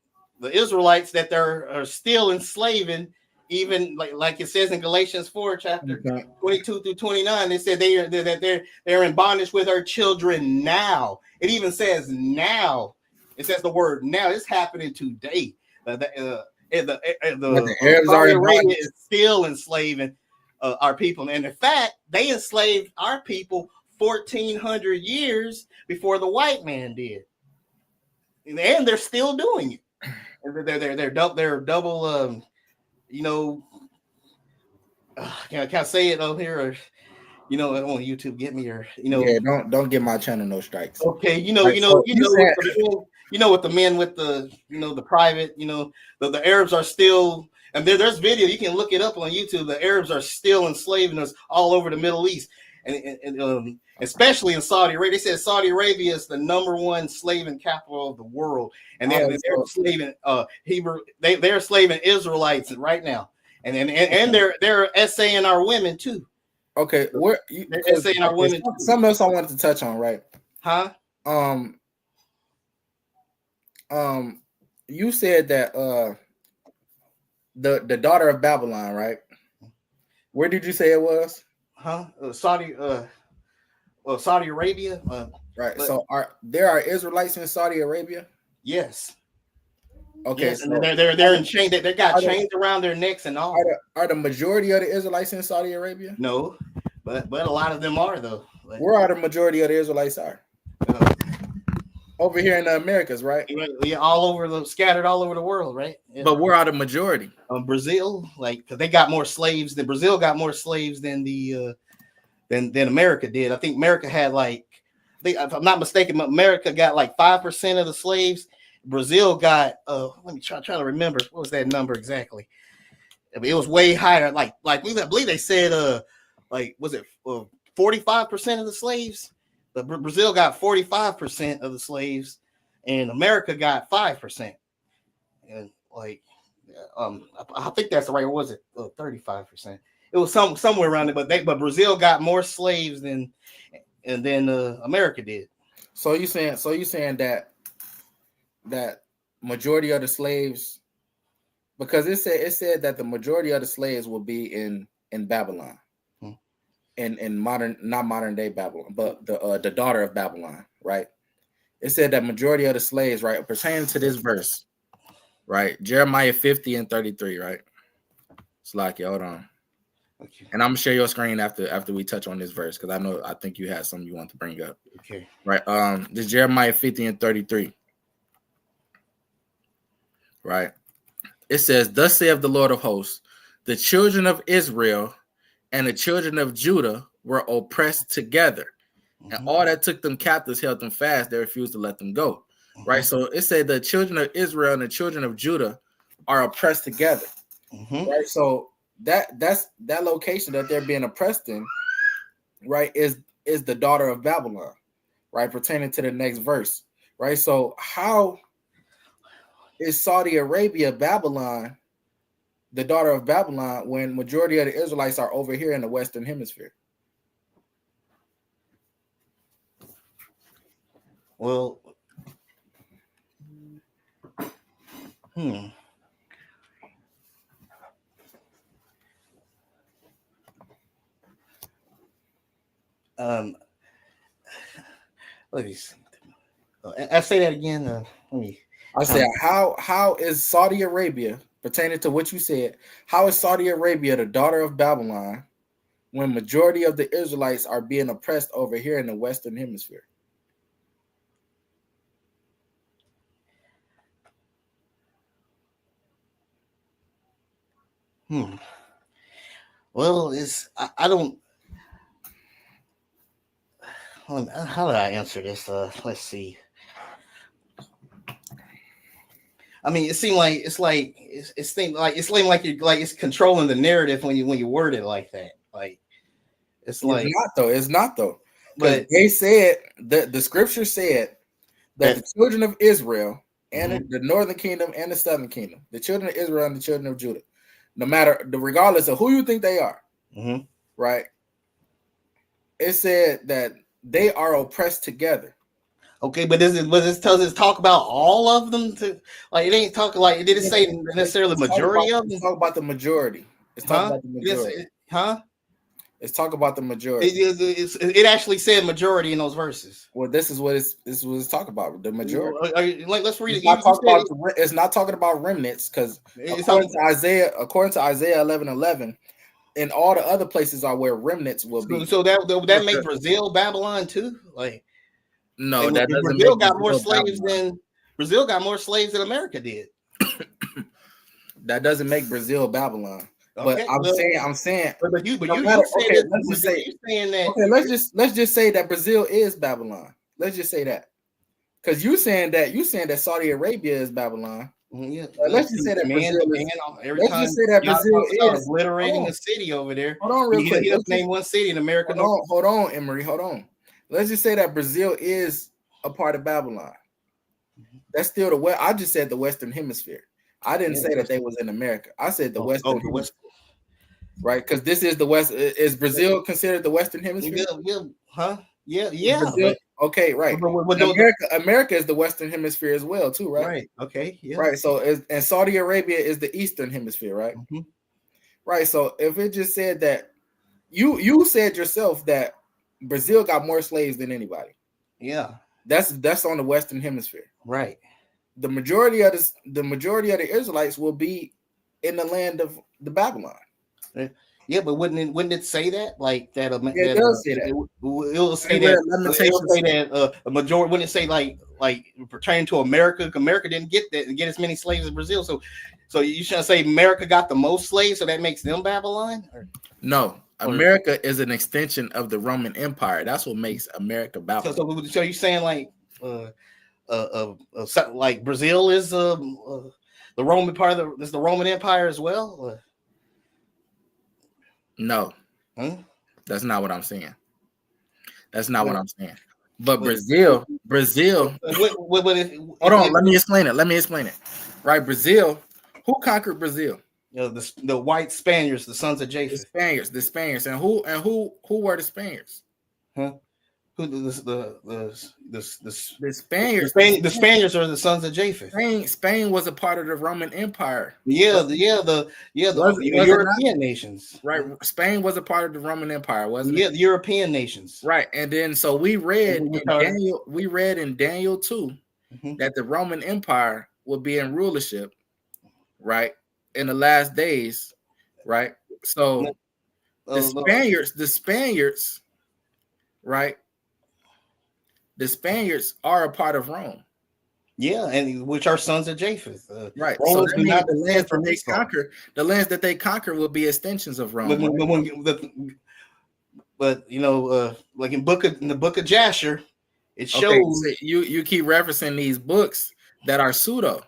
Israelites that are still enslaving, even like it says in Galatians 4 chapter 22 through 29. They said they're in bondage with our children now. It even says now. It says the word now. It's happening today. The Arabs are in Arabia is still enslaving our people, and in fact, they enslaved our people 1,400 years before the white man did, and they're still doing it. They're double. Can I say it on here, or on YouTube? Get me, or Yeah, don't get my channel no strikes. Okay, with the men with the the private, the Arabs are still, and there's video, you can look it up on YouTube. The Arabs are still enslaving us all over the Middle East, and especially in Saudi Arabia. They said Saudi Arabia is the #1 slaving capital of the world, and they're slaving they're slaving Israelites right now, and they're essaying our women too. Okay, they're saying our women. Something else I wanted to touch on, right? Huh? You said that the daughter of Babylon, right? Where did you say it was? Saudi Arabia. Right. So there are Israelites in Saudi Arabia? Yes. Okay. Yes, so they're in chains. They got chains around their necks and all. Are the majority of the Israelites in Saudi Arabia? No, but a lot of them are though. Where are the majority of the Israelites are? Over here in the Americas, right? Yeah, scattered all over the world, right? Yeah. But where are the majority? Brazil, because they got more slaves than Brazil got more slaves than than America did. I think America had if I'm not mistaken, America got 5% of the slaves. Brazil got let me try to remember, what was that number exactly? It was way higher. I believe they said was it 45% of the slaves? But Brazil got 45% of the slaves, and America got 5%. And I think that's the right. Or was it 35%? It was somewhere around it. But Brazil got more slaves than America did. So you saying that majority of the slaves, because it said that the majority of the slaves will be in Babylon. In not modern day Babylon, but the daughter of Babylon, right? It said that majority of the slaves, right, pertaining to this verse, right? Jeremiah 50 and 33, right? Slacky, hold on. Okay. And I'm gonna share your screen after we touch on this verse, because I think you had something you want to bring up. Okay. Right. This Jeremiah 50 and 33. Right. It says, "Thus saith the Lord of hosts, the children of Israel and the children of Judah were oppressed together, and all that took them captives held them fast. They refused to let them go." Right. So it said the children of Israel and the children of Judah are oppressed together. Right. So that's that location that they're being oppressed in, right, is the daughter of Babylon, right, pertaining to the next verse. Right. So how is Saudi Arabia Babylon, the daughter of Babylon, when majority of the Israelites are over here in the Western Hemisphere? Well, let me see. I say that again. I said, how is Saudi Arabia, pertaining to what you said, how is Saudi Arabia the daughter of Babylon when majority of the Israelites are being oppressed over here in the Western Hemisphere? Well, I don't. How do I answer this? Let's see. I mean, it seemed like it seemed like you're like it's controlling the narrative when you word it like that. Like it's like It's not though. Because but they said that the scripture said that the children of Israel and the northern kingdom and the southern kingdom, the children of Israel and the children of Judah, no matter regardless of who you think they are, right? It said that they are oppressed together. Okay, but this tells us talk about all of them to like it ain't talking like did it say necessarily majority of them? Let's talk about the majority. Let's talk about the majority. Let's talk about the majority. It actually said majority in those verses. Well, this is what it's talking about. The majority. Like let's read it. It's not talking about remnants because according to Isaiah 11:11, and all the other places are where remnants will be. So that make Brazil Babylon too? Like no, that doesn't Brazil got more slaves than Brazil got more slaves than America did. That doesn't make Brazil Babylon. Okay, but I'm saying. But you saying that. Okay, let's just say that Brazil is Babylon. Let's just say that because you saying that Saudi Arabia is Babylon. Yeah, let's just say that Brazil is obliterating a city over there. Hold on, real quick. Let's name one city in America. Hold on, Emery. Hold on. Let's just say that Brazil is a part of Babylon. That's still the West. I just said the Western Hemisphere. I didn't say that they was in America. I said the Western Hemisphere. Right, because this is the West. Is Brazil considered the Western Hemisphere? Yeah. Brazil, okay, right. But America is the Western Hemisphere as well, too, right? Right. Okay. Yeah. Right. So, and Saudi Arabia is the Eastern Hemisphere, right? Right. So, if it just said that, you said yourself that Brazil got more slaves than anybody. Yeah. That's on the Western Hemisphere. Right. The majority of the Israelites will be in the land of the Babylon. Yeah, but wouldn't it say that like that? It does say that. It'll say that a majority. Wouldn't it say like pertaining to America? America didn't get as many slaves as Brazil. So you shouldn't say America got the most slaves, so that makes them Babylon. No, America is an extension of the Roman Empire. That's what makes America Babylon. So you're saying like Brazil is the Roman part of the Roman Empire as well. No, that's not what I'm saying. That's not what I'm saying. But Brazil. Hold on, let me explain it. Right, Brazil. Who conquered Brazil? The white Spaniards, the sons of Japheth. The Spaniards, and who were the Spaniards? Who the Spaniards? The Spaniards are the sons of Japheth. Spain was a part of the Roman Empire. The European nations. Right, Spain was a part of the Roman Empire, wasn't it? Yeah, the European nations. Right, and then so we read in Daniel 2 that the Roman Empire will be in rulership, right, in the last days, right. So the Spaniards, right. The Spaniards are a part of Rome. Yeah, and which are sons of Japheth. Right. So that means the lands that they conquer will be extensions of Rome. But like in the book of Jasher, it shows you keep referencing these books that are pseudo.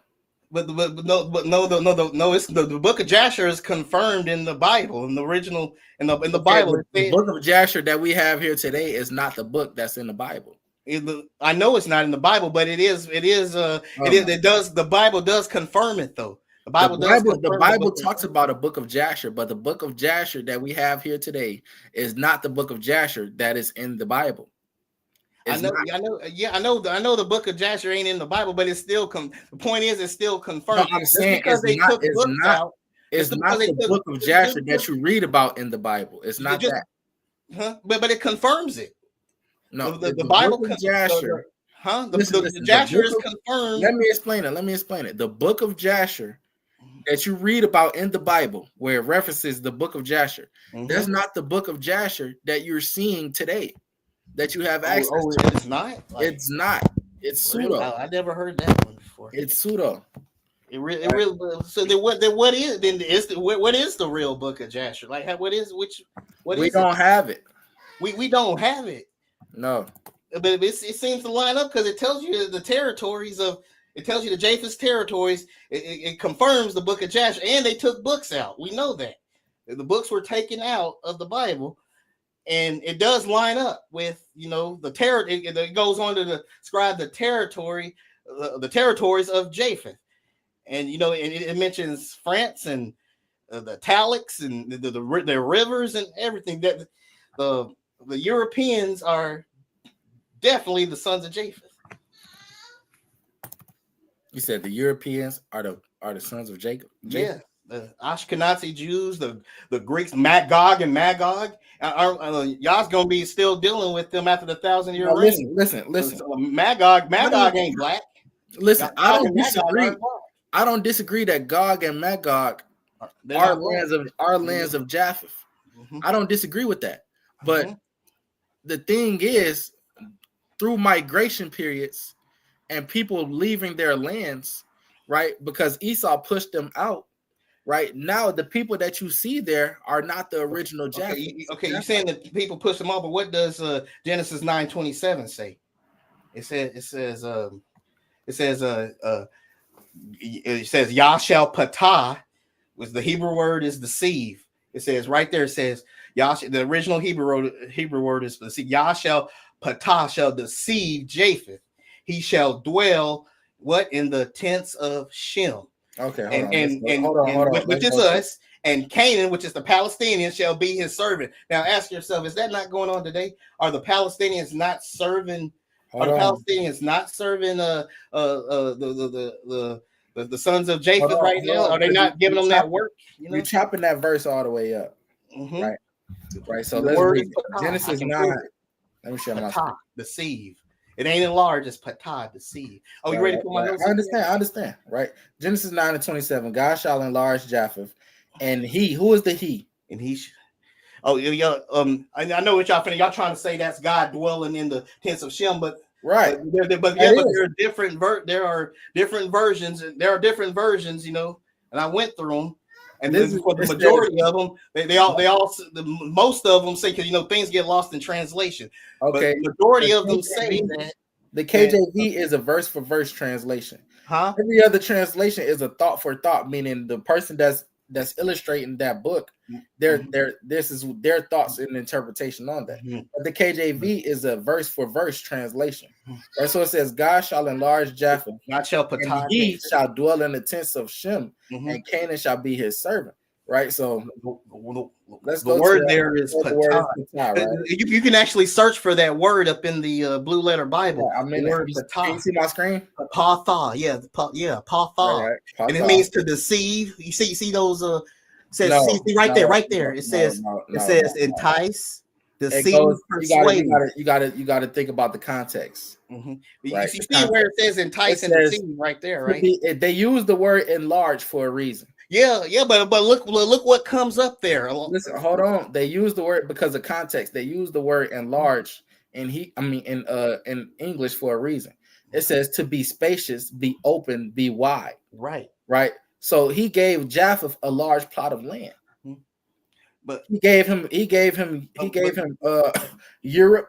But no, it's the book of Jasher is confirmed in the Bible, in the original in the Bible. The book of Jasher that we have here today is not the book that's in the Bible. I know it's not in the Bible, but it is. The Bible does confirm it, though. The Bible talks about a book of Jasher, but the book of Jasher that we have here today is not the book of Jasher that is in the Bible. I know the book of Jasher ain't in the Bible, but it's still the point is it's still confirmed. No, I'm saying it's not the book of Jasher that you read about in the Bible. It's not that. But it confirms it. No, the Bible book of Jasher. The Jasher is confirmed. Let me explain it. The book of Jasher that you read about in the Bible, where it references the book of Jasher, that's Mm-hmm. not the book of Jasher that you're seeing today, that you have Oh, access to. it's not like It's not. It's really. pseudo. I never heard that one before. It's pseudo. It Right? really. So then what is then is what is the real book of Jasher? Like what is what We is it? don't have it. We don't have it, No. but it seems to line up because it tells you the territories of. It tells you the Japheth's territories. It confirms the book of Jasher, and they took books out. We know that the books were taken out of the Bible, and it does line up with the territory. It goes on to describe the territories of Japheth, and and it mentions France and the Italics and the rivers and everything. That the Europeans are definitely the sons of Japheth. You said the Europeans are the sons of Jacob. Yeah, the Ashkenazi Jews, the Greeks, Magog and Magog. Y'all's gonna be still dealing with them after the 1,000-year Now, reign. listen. So Magog ain't black. Listen, I Gog don't and Magog disagree. aren't black. I don't disagree that Gog and Magog They're are not black. lands of Japheth. Mhm. I don't disagree with that. But Mhm. the thing is, through migration periods and people leaving their lands, right? Because Esau pushed them out, right? Now the people that you see there are not the original Japheth. Okay. You're saying that people push them off, but what does Genesis 9:27 say? It says Yah shall patah, was the Hebrew word is deceive. It says right there, it says Yah, the original Hebrew word is Yah shall patah, shall deceive Japheth. He shall dwell what in the tents of Shem. Okay, Hold on. Which is us, and Canaan, which is the Palestinians, shall be his servant. Now ask yourself, is that not going on today? Are the Palestinians not serving? Palestinians not serving the sons of Japheth right now? Are they not giving them that work? You're chopping that verse all the way up, mm-hmm. right? So the let's word read is it. Genesis 9. Let me share my screen. Deceive. It ain't enlarged, it's patah, deceive. Oh, you ready to put my notes? I understand, right? Genesis 9:27. God shall enlarge Japheth, and who is the he? And he I know what y'all trying to say that's God dwelling in the tents of Shem, but right. But there are different versions. There are different versions, and I went through them. And for the majority of them, most of them say, because things get lost in translation. Okay, but the majority of them say that the KJV is a verse for verse translation. Huh? Every other translation is a thought for thought, meaning the person that's illustrating that book, this is their thoughts and interpretation on that. But the KJV is a verse for verse translation. Right? So it says, God shall enlarge Japheth, and he shall dwell in the tents of Shem, and Canaan shall be his servant. Right? So let's go. The word there is patah. Right? You can actually search for that word up in the Blue Letter Bible. Yeah, the word patah. Can you see my screen? Patah, patah. Right. And it means to deceive. You see those says right there. It says entice, deceive, persuade. You got to think about the context. Mm-hmm. Right? You see where it says entice and deceive right there, right? They use the word enlarge for a reason. Yeah, but look what comes up there. Listen, hold on. They use the word because of context. They use the word enlarge in English for a reason. It says to be spacious, be open, be wide. Right. So he gave Japheth a large plot of land. But he gave him Europe.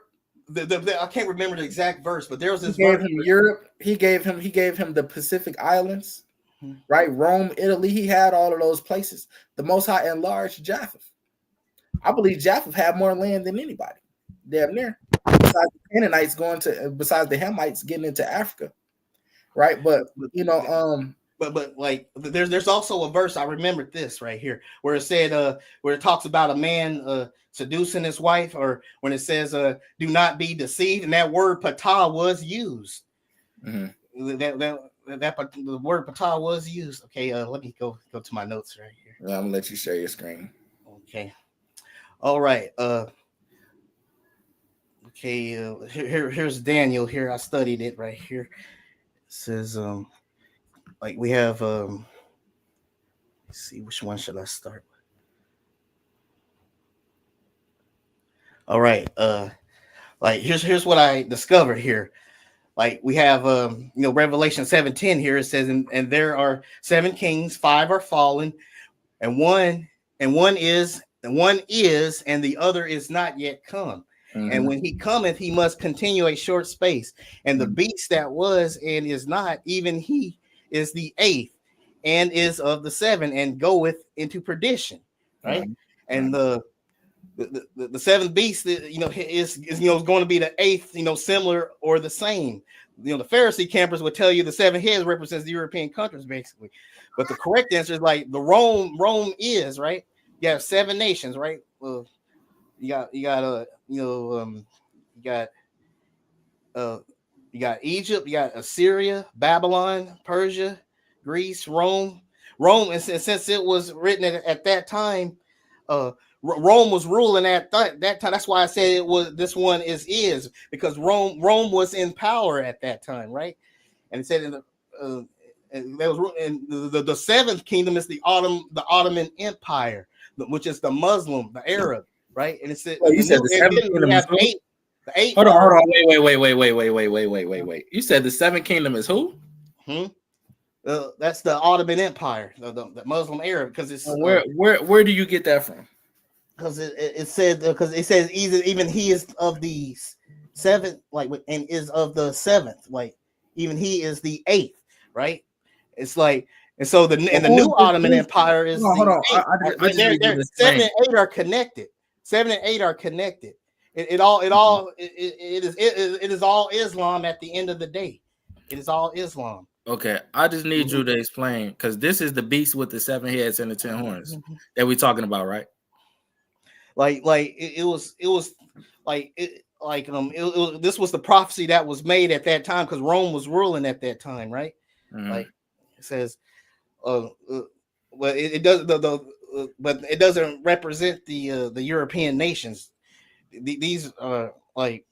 I can't remember the exact verse, but there was this. He gave him Europe. He gave him the Pacific Islands, right? Rome, Italy. He had all of those places. The Most High enlarged Japheth. I believe Japheth had more land than anybody, damn near. Besides the Canaanites besides the Hamites getting into Africa, right? But But like there's also a verse, I remembered this right here, where it said where it talks about a man seducing his wife, or when it says do not be deceived, and that word patah was used. Mm-hmm. The word patah was used. Okay, let me go to my notes right here. Yeah, I'm gonna let you share your screen. Okay. All right. Okay, here's Daniel here. I studied it right here. It says like we have Let's see, which one should I start with? All right. Like here's what I discovered here. Like we have Revelation 7:10 here. It says, and there are 7 kings, 5 are fallen, and one is, and the other is not yet come. Mm-hmm. And when he cometh, he must continue a short space. And the beast that was and is not, even he is the 8th, and is of the 7, and goeth into perdition. Right. Mm-hmm. And the 7th beast, is going to be the 8th, similar or the same. The Pharisee campers would tell you the 7 heads represents the European countries, basically. But the correct answer is like the Rome is, right. You have 7 nations, right? You got Egypt, you got Assyria, Babylon, Persia, Greece, Rome. And since it was written at that time, Rome was ruling at that time. That's why I said this one is because Rome was in power at that time, right? And it said in the 7th kingdom is the Ottoman Empire, which is the Muslim, the Arab, right? And it said, you said the 7th kingdom is who? The 8. Hold on. Wait. You said the 7th kingdom is who? That's the Ottoman Empire, the Muslim Arab, because it's where do you get that from? Because it said, because it says even he is of the 7th, like, and is of the 7th, like even he is the 8th, right? It's like, and so the new Ottoman Empire is hold on. 8th. 7 and 8 are connected. 7 and 8 are connected. It is all Islam at the end of the day. It is all Islam. Okay, I just need you to explain, because this is the beast with the 7 heads and the 10 horns that we're talking about, right? This was the prophecy that was made at that time, because Rome was ruling at that time, right? Mm-hmm. Like it says, well, it does but it doesn't represent the European nations. These are like,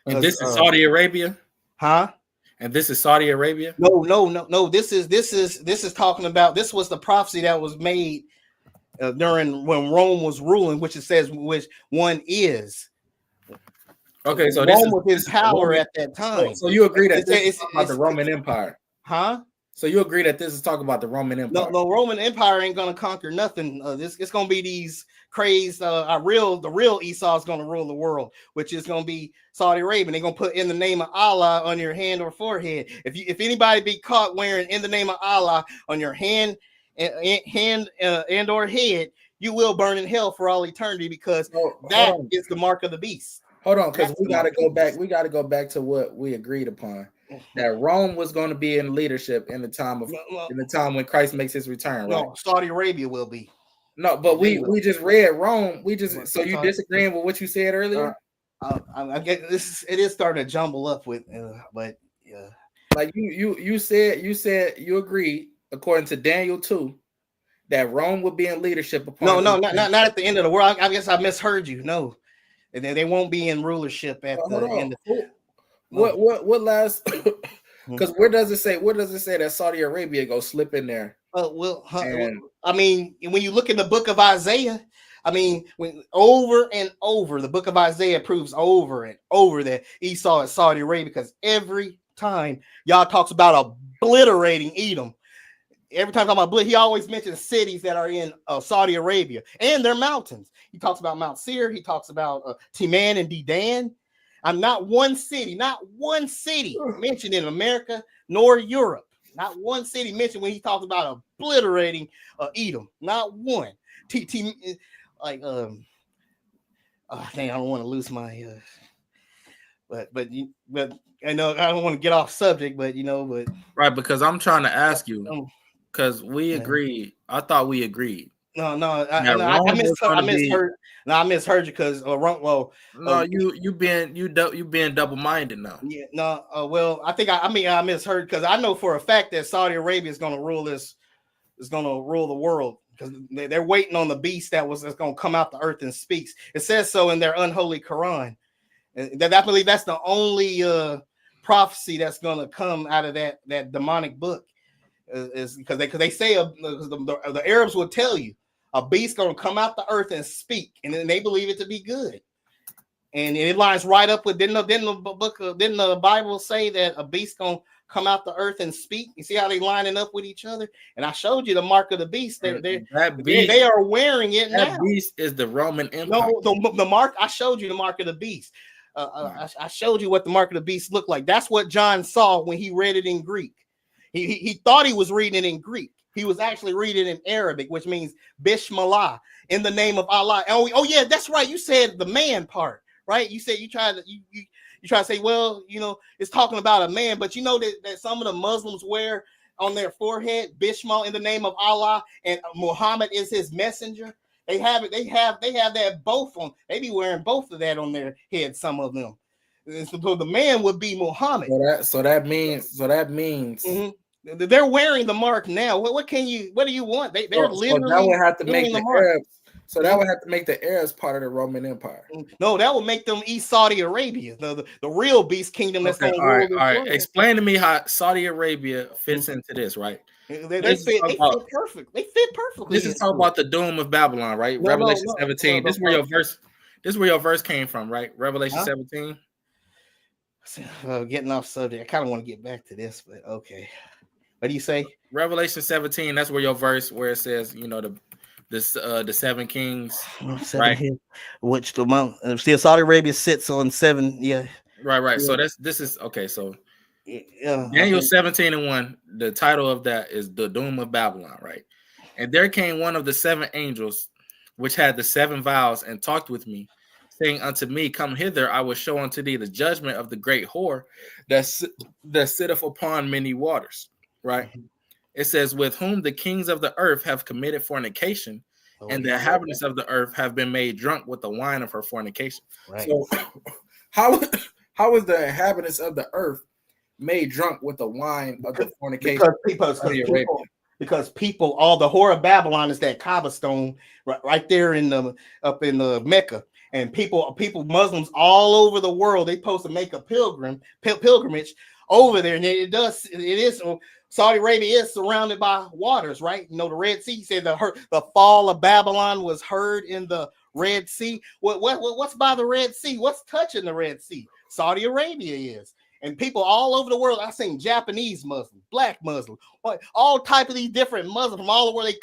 and this is Saudi Arabia, huh? And this is Saudi Arabia. No. This is talking about, this was the prophecy that was made during when Rome was ruling, which it says which one is. Okay, so Rome was in power at that time. So you agree that this is about the Roman Empire, huh? So you agree that this is talking about the Roman Empire? No, Roman Empire ain't gonna conquer nothing. It's gonna be these crazed. The real Esau is gonna rule the world, which is gonna be Saudi Arabia. They're gonna put in the name of Allah on your hand or forehead. If anybody be caught wearing in the name of Allah on your hand and or head, you will burn in hell for all eternity, because that is the mark of the beast. Hold on, because we got to go back. We got to go back to what we agreed upon. That Rome was going to be in leadership in the time when Christ makes his return. Right? No, Saudi Arabia will be. No, but we just read Rome. So you disagreeing with what you said earlier? I get this. It is starting to jumble up with, but yeah. Like you said you agreed, according to Daniel 2, that Rome would be in leadership. Not at the end of the world. I guess I misheard you. No, they won't be in rulership at the end. What last? Because where does it say that Saudi Arabia go slip in there? I mean, when you look in the book of Isaiah, I mean, over and over, the book of Isaiah proves over and over that Esau is Saudi Arabia, because every time y'all talks about obliterating Edom, every time talking about he always mentions cities that are in Saudi Arabia and their mountains. He talks about Mount Seir. He talks about Timan and Dedan. I'm not one city mentioned in America nor Europe. Not one city mentioned when he talks about obliterating Edom. Not one. I don't want to lose my. But I know I don't want to get off subject, but right, because I'm trying to ask you, because we agreed. I thought we agreed. I misheard. No, I misheard you, because you being double-minded now. Yeah, no. Well, I misheard, because I know for a fact that Saudi Arabia is going to rule the world, because they're waiting on the beast that's going to come out the earth and speaks. It says so in their unholy Quran, and I believe that's the only prophecy that's going to come out of that demonic book. is because they say the Arabs will tell you a beast gonna come out the earth and speak, and then they believe it to be good. And it lines right up with didn't the Bible say that a beast gonna come out the earth and speak? You see how they lining up with each other? And I showed you the mark of the beast. They are wearing it now. That beast is the Roman Empire. No, the mark. I showed you the mark of the beast. I showed you what the mark of the beast looked like. That's what John saw when he read it in Greek. He thought he was reading it in Greek. He was actually reading it in Arabic, which means Bismillah, in the name of Allah. Oh yeah, that's right. You said the man part. Right, you said you try to say, well, it's talking about a man, but you know that some of the Muslims wear on their forehead Bismillah, in the name of Allah, and Muhammad is his messenger. They have it. They have that both on. They be wearing both of that on their head. Some of them. So the man would be Muhammad. So that means. Mm-hmm. They're wearing the mark now. What do you want? They're literally. So that would have to make the Arabs. So that would have to make the Arabs part of the Roman Empire. No, that would make them eat Saudi Arabia, the real beast kingdom. That's going to rule the world. Explain to me how Saudi Arabia fits into this, right? They fit perfect. They fit perfectly. This is talking about the doom of Babylon, right? Revelation 17. This is where your verse came from, right? Revelation 17. Getting off subject. I kind of want to get back to this, but okay. What do you say? Revelation 17. That's where your verse where it says, the seven kings, right? Which the month still Saudi Arabia sits on 7. Yeah, right. Yeah. So this is okay. So Daniel 17:1. The title of that is the doom of Babylon, right? And there came one of the 7 angels, which had the 7 vials, and talked with me, saying unto me, Come hither, I will show unto thee the judgment of the great whore that sitteth upon many waters, right? Mm-hmm. It says, with whom the kings of the earth have committed fornication, and the inhabitants of the earth have been made drunk with the wine of her fornication. Right. So how is the inhabitants of the earth made drunk with the wine of the fornication? Because people, all the whore of Babylon is that Kaaba stone right there up in the Mecca. And people, Muslims all over the world, they supposed to make a pilgrimage over there. And it is Saudi Arabia is surrounded by waters, right? The Red Sea. He said the fall of Babylon was heard in the Red Sea. What's by the Red Sea? What's touching the Red Sea? Saudi Arabia is. And people all over the world, I've seen Japanese Muslims, black Muslims, all type of these different Muslims from all over. They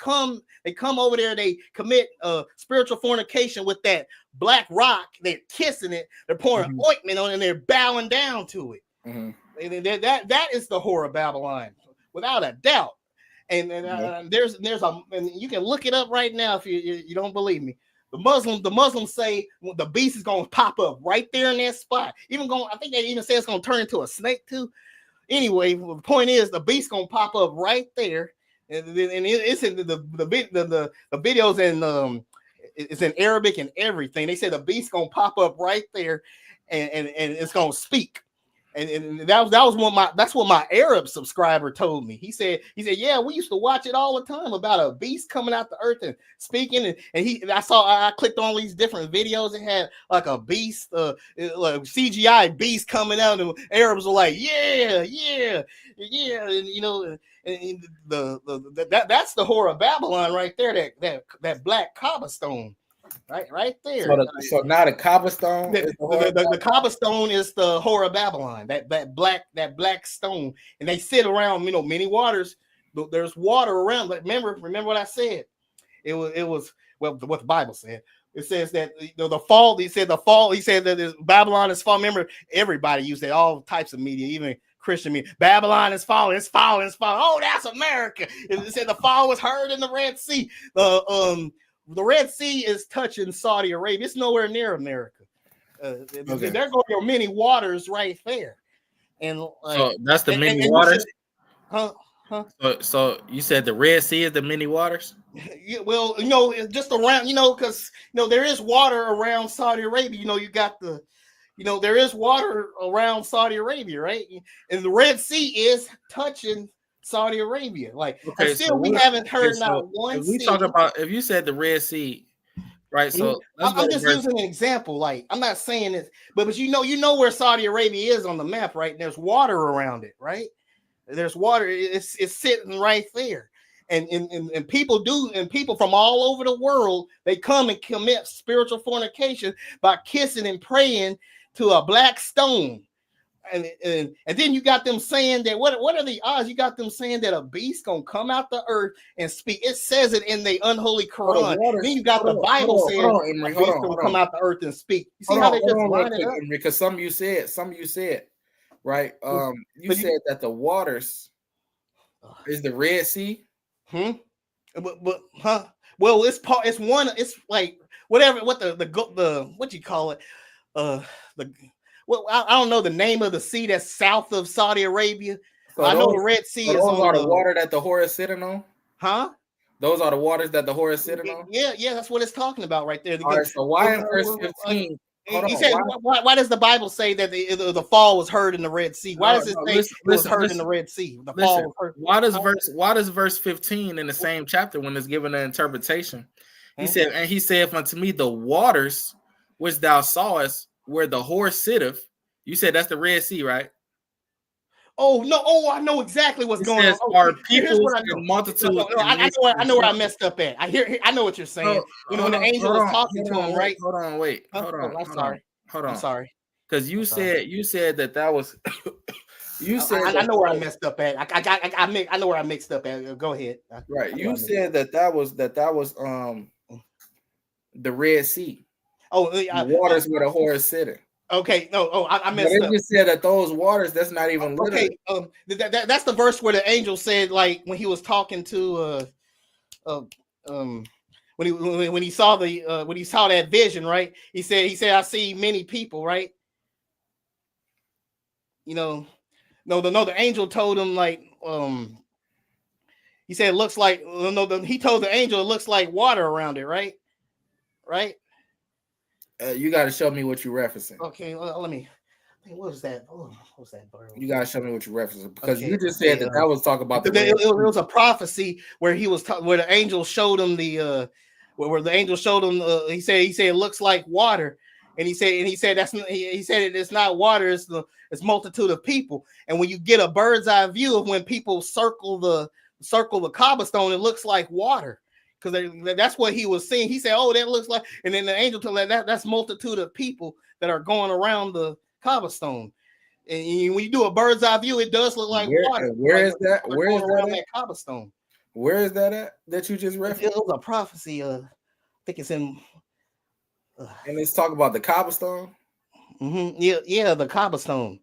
come over there, they commit spiritual fornication with that black rock. They're kissing it, they're pouring ointment on it, and they're bowing down to it. Mm-hmm. That is the whore of Babylon, without a doubt. And there's and you can look it up right now if you don't believe me. The Muslims say the beast is going to pop up right there in that spot. I think they even say it's going to turn into a snake too. Anyway, the point is the beast going to pop up right there, and it's in the videos and it's in Arabic and everything. They say the beast going to pop up right there, and it's going to speak. And that's what my Arab subscriber told me. He said, yeah, we used to watch it all the time about a beast coming out the earth and speaking. And I clicked on these different videos. It had like a beast, like CGI beast coming out, and Arabs were like, yeah. And that's the whore of Babylon right there. That black Kaaba stone. Right there. So now the Kaaba stone. The Kaaba stone is the whore of Babylon. That black stone, and they sit around many waters. There's water around. Like remember what I said. It was what the Bible said. It says that the fall. He said that Babylon is falling. Remember, everybody used that. All types of media, even Christian media. Babylon is falling. It's falling. It's falling. Oh, that's America. It said the fall was heard in the Red Sea. The Red Sea is touching Saudi Arabia. It's nowhere near America. They're going to many waters right there. And so that's the many waters? So you said the Red Sea is the many waters? Yeah, well, it's just around, because, there is water around Saudi Arabia. You got there is water around Saudi Arabia, right? And the Red Sea is touching Saudi Arabia, we haven't heard one. If we talk about, if you said the Red Sea, right? So I'm just using an example. Like I'm not saying it, but you know where Saudi Arabia is on the map, right? And there's water around it, right? There's water. It's sitting right there. And people from all over the world, they come and commit spiritual fornication by kissing and praying to a black stone. And then you got them saying that what are the odds? You got them saying that a beast gonna come out the earth and speak. It says it in the unholy Quran. Then you got the Bible saying a beast gonna come out the earth and speak. You see how they just line it up? Because some of you said, right? You said that the waters is the Red Sea. But well, it's one. It's like whatever. What the what you call it? Well, I don't know the name of the sea that's south of Saudi Arabia. So I know the Red Sea is those are the water that the whore is sitting on. Huh? Those are the waters that the whore is sitting on. Yeah, that's what it's talking about right there. All right, so why in verse 15? He said, why does the Bible say that the fall was heard in the Red Sea? Why does it say it was heard in the Red Sea? The fall was heard. Why does verse 15 in the same chapter, when it's given an interpretation, he said unto me, the waters which thou sawest where the whore sitteth. You said that's the Red Sea, right? Oh no! Oh, I know exactly what's going on. Our people and multitude. I know where I messed up at. I know what you're saying. When the angel was talking to him, right? Hold on, wait. Hold on. I'm sorry. Hold on. I'm sorry. Because you said that was. You said I know where I messed up at. I know where I mixed up at. Go ahead. Right. You said that was the Red Sea. Oh, the waters where the whore is sitting. Okay, no, I messed up. You said that those waters, that's not even literally. Okay, that's the verse where the angel said, like when he was talking to when he saw that vision, right? He said I see many people, right? You know, the angel told him like he said it looks like he told the angel it looks like water around it, right? Right? You got to show me what you're referencing. Okay, let me. What was that? Oh, what was that? You got to show me what you're referencing, because you just said that was talking about it was a prophecy where he was where the angel showed him where the angel showed him. He said it looks like water, and he said it's not water. It's multitude of people. And when you get a bird's eye view of when people circle the cobblestone, it looks like water. Because that's what he was seeing. He said, "Oh, that looks like," and then the angel told that's multitude of people that are going around the cobblestone. And when you do a bird's eye view, it does look like water. Where is that? Where is that cobblestone? Where is that at? That you just referenced? It was a prophecy. I think it's in. And it's talking about the cobblestone. Mm-hmm. Yeah, the cobblestone.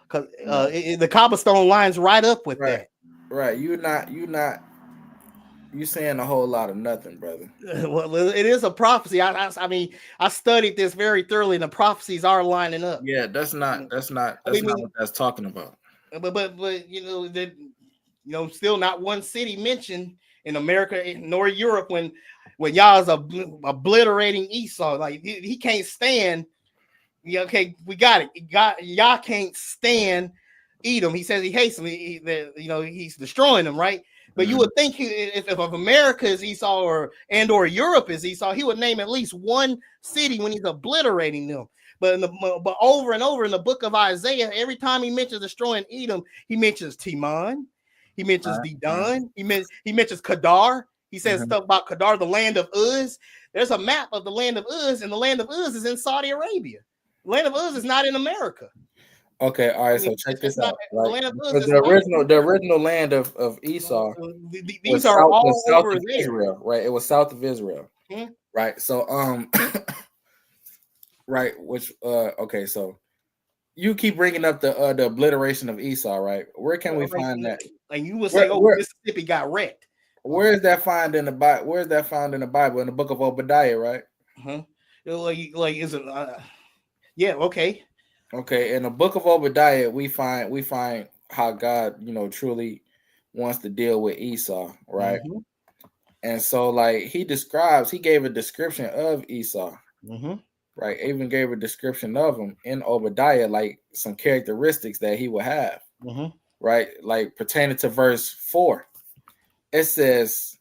Because the cobblestone lines right up with that. Right. You saying a whole lot of nothing, brother. Well, it is a prophecy. I mean, I studied this very thoroughly, and the prophecies are lining up. Yeah, that's not what that's talking about. But still not one city mentioned in America nor Europe when y'all is obliterating Esau. Like he can't stand. Yeah, okay, we got it. Y'all can't stand Edom. He says he hates him. He's destroying them, right? But you would think if America is Esau or Europe is Esau, he would name at least one city when he's obliterating them. But over and over in the book of Isaiah, every time he mentions destroying Edom, he mentions Teman, he mentions Dedan, he mentions Kedar. He says stuff about Kedar, the land of Uz. There's a map of the land of Uz, and the land of Uz is in Saudi Arabia. The land of Uz is not in America. Okay, all right. So check this out. Right? The original land of Esau. These are all over Israel, right? It was south of Israel, right? So right. Which okay. So you keep bringing up the obliteration of Esau, right? Where can we find that? Like you would say, Mississippi got wrecked. Where is that found in the Bible? Where is that found in the Bible? In the book of Obadiah, right? Like is it? Yeah. Okay. Okay, in the book of Obadiah, we find how God, truly wants to deal with Esau, right? Mm-hmm. And so, like he gave a description of Esau, right? Even gave a description of him in Obadiah, like some characteristics that he would have, right? Like pertaining to verse 4, it says,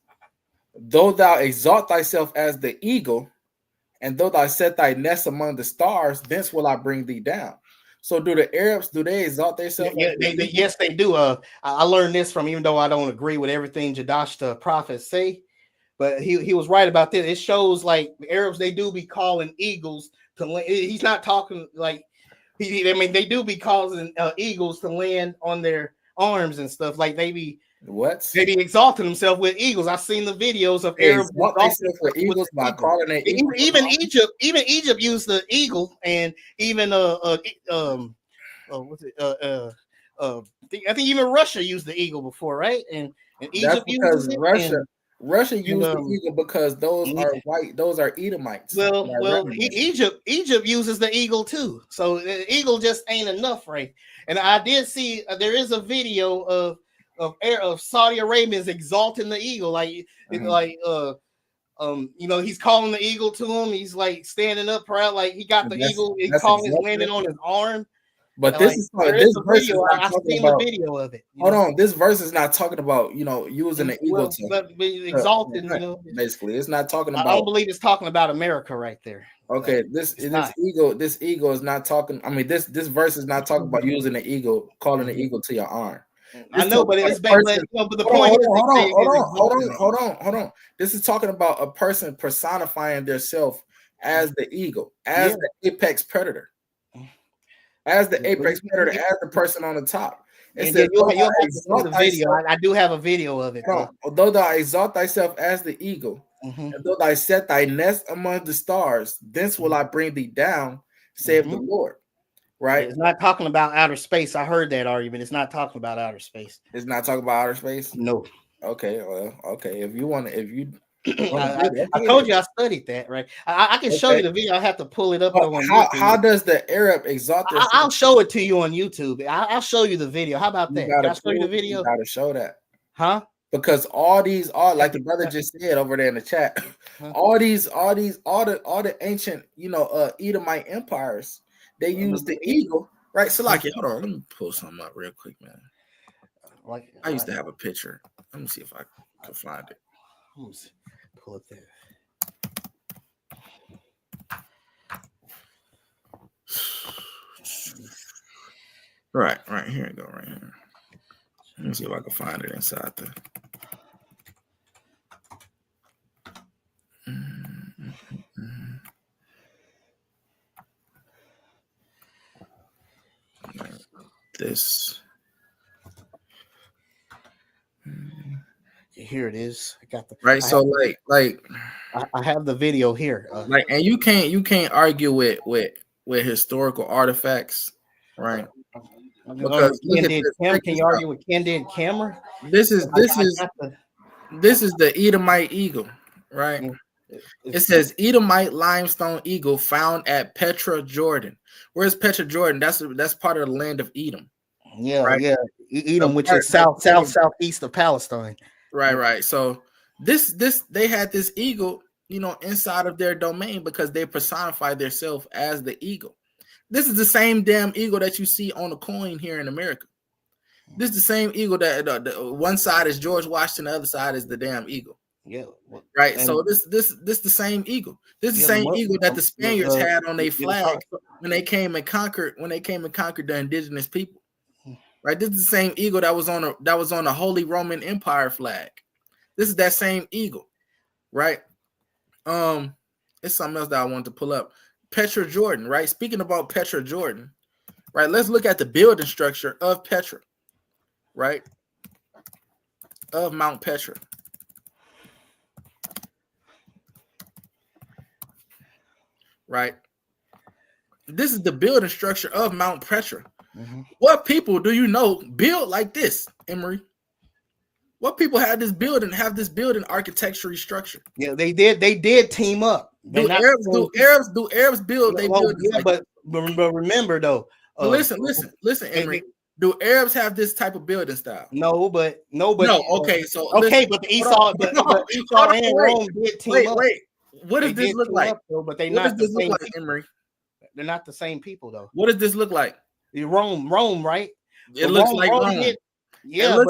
"Though thou exalt thyself as the eagle, and though thou set thy nest among the stars, thence will I bring thee down." So do the Arabs, do they exalt themselves? Yeah, yes, they do. I learned this from, even though I don't agree with everything Jadash the prophet say, but he was right about this. It shows like the Arabs, they do be calling eagles to land. He's not talking like I mean, they do be causing eagles to land on their arms and stuff. Like they be exalting themselves with eagles. I've seen the videos of Arabs exalting with eagles by calling it eagle. Even Egypt used the eagle, and even what's it? I think even Russia used the eagle before, right? And Egypt uses it. Russia used the eagle because those yeah. are white. Those are Edomites. Well, Egypt uses the eagle too. So the eagle just ain't enough, right? And I did see there is a video of Saudi Arabians exalting the eagle, like he's calling the eagle to him. He's like standing up proud, like he got the eagle. He's calling his landing on his arm. But this verse is not I've talking seen about the video of it. Hold on, this verse is not talking about using the eagle to exalted. Basically, it's not talking about. I don't believe it's talking about America right there. Okay, this eagle is not talking. I mean, this verse is not talking about using the eagle, calling the eagle to your arm. I know, but it's but the point is, hold on. This is talking about a person personifying themselves as the eagle, as the apex predator. As the apex predator, as the person on the top. It says, you'll have to see the video. I do have a video of it. Although thou exalt thyself as the eagle, and though thou set thy nest among the stars, thence will I bring thee down, saith the Lord. Right? It's not talking about outer space. I heard that argument. It's not talking about outer space. It's not talking about outer space? No. Okay, well, okay. If you I told you I studied that, right? I can show you the video. I have to pull it up. How does the Arab exalt this? I'll show it to you on YouTube. I'll show you the video. How about that? Can I show you the video? You gotta show that. Huh? Because all like the brother just said over there in the chat, all the ancient, Edomite empires, they use the eagle, right? So like, hold on, let me pull something up real quick, man. I used to have a picture. Let me see if I can find it. Pull it there. Right here you go, right here. Let me see if I can find it inside the. This. Here it is. I got the right. So like I have the video here. And you can't argue with historical artifacts, right? Because can you argue with candid camera? This is the Edomite eagle, right? It says Edomite limestone eagle found at Petra, Jordan. Where's Petra, Jordan? That's part of the land of Edom. Yeah, right? Yeah. Edom, which is southeast of Palestine. Right. So this they had this eagle, inside of their domain because they personify themselves as the eagle. This is the same damn eagle that you see on the coin here in America. This is the same eagle that the one side is George Washington, the other side is the damn eagle. Yeah. Right. So this the same eagle. This is the same eagle that the Spaniards had on their flag when they came and conquered the indigenous people. Right. This is the same eagle that was on the Holy Roman Empire flag. This is that same eagle. Right. It's something else that I wanted to pull up. Petra, Jordan, right? Speaking about Petra, Jordan, right? Let's look at the building structure of Petra, right? Of Mount Petra. Right? This is the building structure of Mount Petra. Mm-hmm. What people do you know build like this, Emery? What people have this building architecture structure? Yeah, they did team up. Do Arabs build? They build. Yeah, but remember though. Listen, Emery. Do Arabs have this type of building style? No. But but the Esau, but Esau and Rome did team up. Wait. What does this look like? But they not the same people, Emery. They're not the same people though. What does this look like? Rome, right? It looks like Rome. Yeah,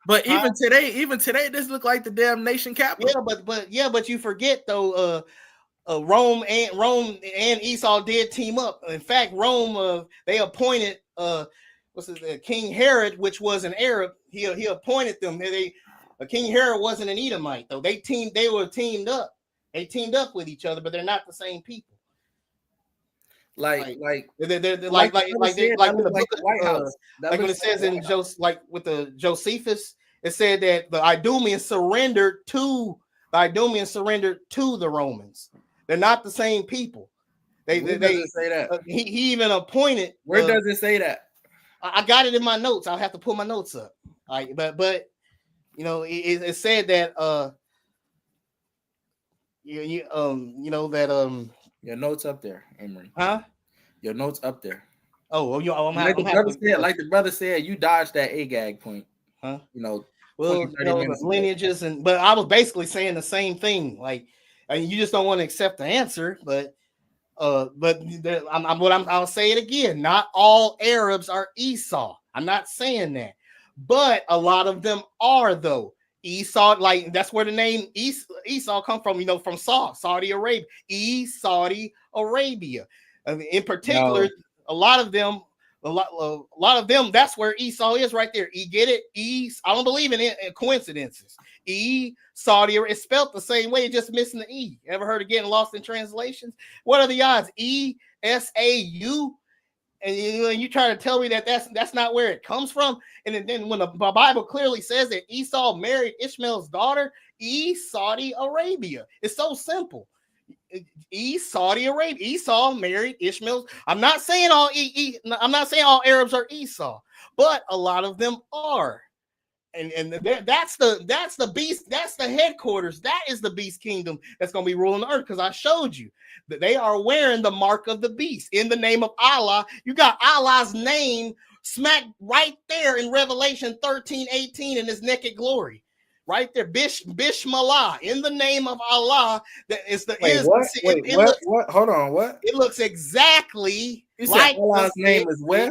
but even today, this look like the damn nation capital. Yeah, but you forget though. Rome and Esau did team up. In fact, Rome they appointed King Herod, which was an Arab. He appointed them. King Herod wasn't an Edomite though. They were teamed up. They teamed up with each other, but they're not the same people. Like in the book of White House, like when it says in with the Josephus, it said that the Idumeans surrendered to the Romans. They're not the same people. They say that. He even appointed. Where does it say that? I got it in my notes. I'll have to pull my notes up. But you know, it said that your notes up there, Emery. Huh? Your notes up there. Oh, well, like the brother said, you dodged that Agag point. Huh? You know, well, the lineages but I was basically saying the same thing. Like, I mean, you just don't want to accept the answer, but I'll say it again. Not all Arabs are Esau. I'm not saying that, but a lot of them are though. Esau, like that's where the name Esau come from. You know, from Saudi Arabia. Saudi Arabia. I mean, in particular, a lot of them. That's where Esau is right there. You get it? I don't believe in coincidences. Saudi. It's spelled the same way, just missing the E. Ever heard of getting lost in translations? What are the odds? ESAU. And you try to tell me that that's not where it comes from. And then when the Bible clearly says that Esau married Ishmael's daughter, Saudi Arabia. It's so simple. Saudi Arabia. Esau married Ishmael's. I'm not saying all Arabs are Esau, but a lot of them are. And that's the beast. That's the headquarters. That is the beast kingdom that's going to be ruling the earth. Because I showed you that they are wearing the mark of the beast in the name of Allah. You got Allah's name smack right there in Revelation 13:18 in his naked glory. Right there, Bishmallah, in the name of Allah. That is the what? Hold on, what? It looks exactly like Allah's name is where?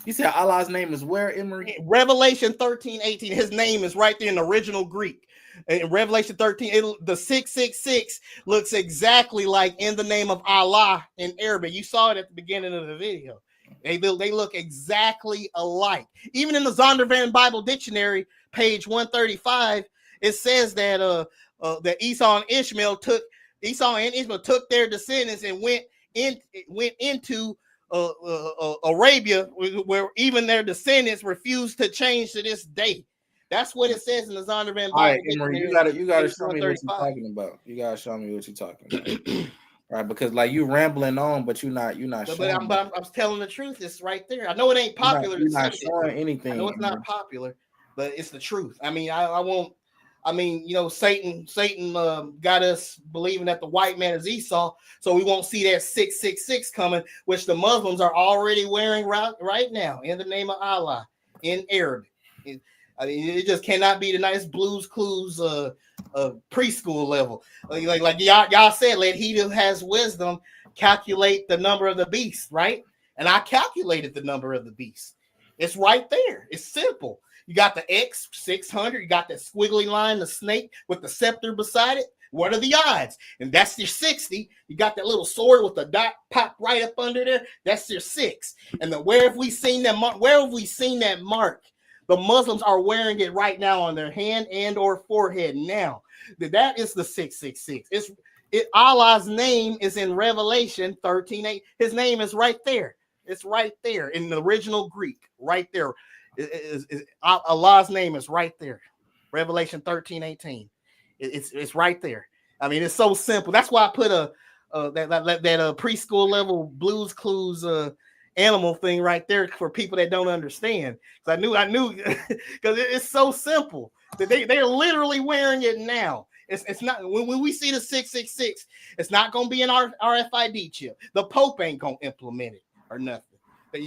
You said Allah's name is where, Emery? Revelation 13:18. His name is right there in the original Greek. In Revelation 13, the 666 looks exactly like in the name of Allah in Arabic. You saw it at the beginning of the video. They look exactly alike. Even in the Zondervan Bible Dictionary, page 135, it says that that Esau and Ishmael took their descendants and went into Arabia, where even their descendants refused to change to this day. That's what it says in the Zondervan Bible. All right, Emery, you gotta show me what you're talking about. You gotta show me what you're talking about. Right, because like you rambling on, but you're not. But I'm telling the truth. It's right there. I know it ain't popular. You're not showing anything. I know it's not popular, but it's the truth. I mean, I won't. I mean, you know, Satan got us believing that the white man is Esau, so we won't see that 666 coming, which the Muslims are already wearing right now in the name of Allah in Arabic. I mean, it just cannot be the nice Blues Clues preschool level. Like y'all said, let he who has wisdom calculate the number of the beast, right? And I calculated the number of the beast. It's right there. It's simple. You got the X 600. You got that squiggly line, the snake with the scepter beside it. What are the odds? And that's your 60. You got that little sword with the dot pop right up under there. That's your 6. And where have we seen that mark? The Muslims are wearing it right now on their hand and or forehead now. That is the 666. Allah's name is in Revelation 13:8. His name is right there. It's right there in the original Greek. Right there. Allah's name is right there. Revelation 13:18. It's right there. I mean, it's so simple. That's why I put that preschool level Blues Clues animal thing right there for people that don't understand. I knew because it's so simple that they're literally wearing it now. It's not when we see the 666, it's not gonna be an RFID chip. The Pope ain't gonna implement it or nothing. But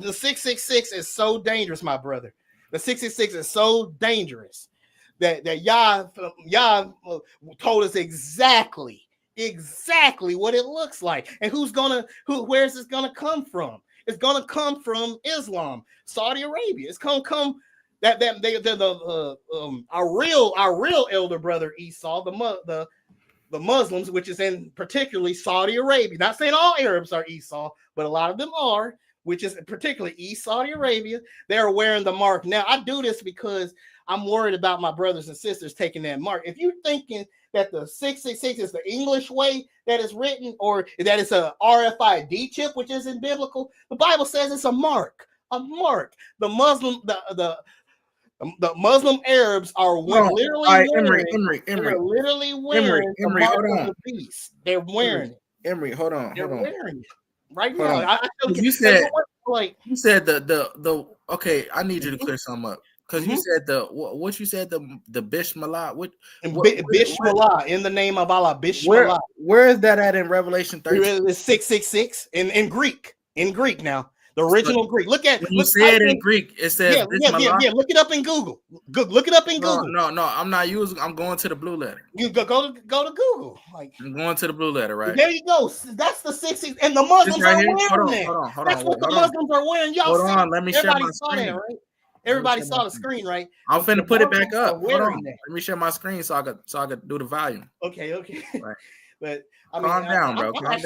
the 666 is so dangerous, my brother. The 666 is so dangerous that Yah told us exactly what it looks like, and where's this gonna come from? It's gonna come from Islam, Saudi Arabia. It's gonna come our real elder brother Esau, the the Muslims, which is in particularly Saudi Arabia. Not saying all Arabs are Esau, but a lot of them are, which is particularly East Saudi Arabia. They're wearing the mark. Now, I do this because I'm worried about my brothers and sisters taking that mark. If you're thinking that the 666 is the English way that is written, or that it's a RFID chip, which isn't biblical, the Bible says it's a mark. A mark. The Muslim Arabs are literally wearing the mark of the beast. They're wearing it. Emory, hold on. They're wearing it right now. You said the okay. I need you to clear something up because you said what you said the Bishmalah. Bishmalah in the name of Allah. Bishmalah. Where is that at in Revelation 13? It's 666 in Greek. In Greek now. The original Greek. Look at when you say it in Greek. It says yeah. Look it up in Google. Look it up in Google. No. I'm not using. I'm going to the blue letter. You go to Google. I'm going to the blue letter, right? There you go. That's the 60s, and the Muslims are wearing that. Hold on. That's what the Muslims are wearing. Y'all hold on. Let me share my screen. That, right? Everybody saw the screen, right? I'm finna put it back up. Hold on. Let me share my screen so I could do the volume. Okay. Right. But calm down, bro. Calm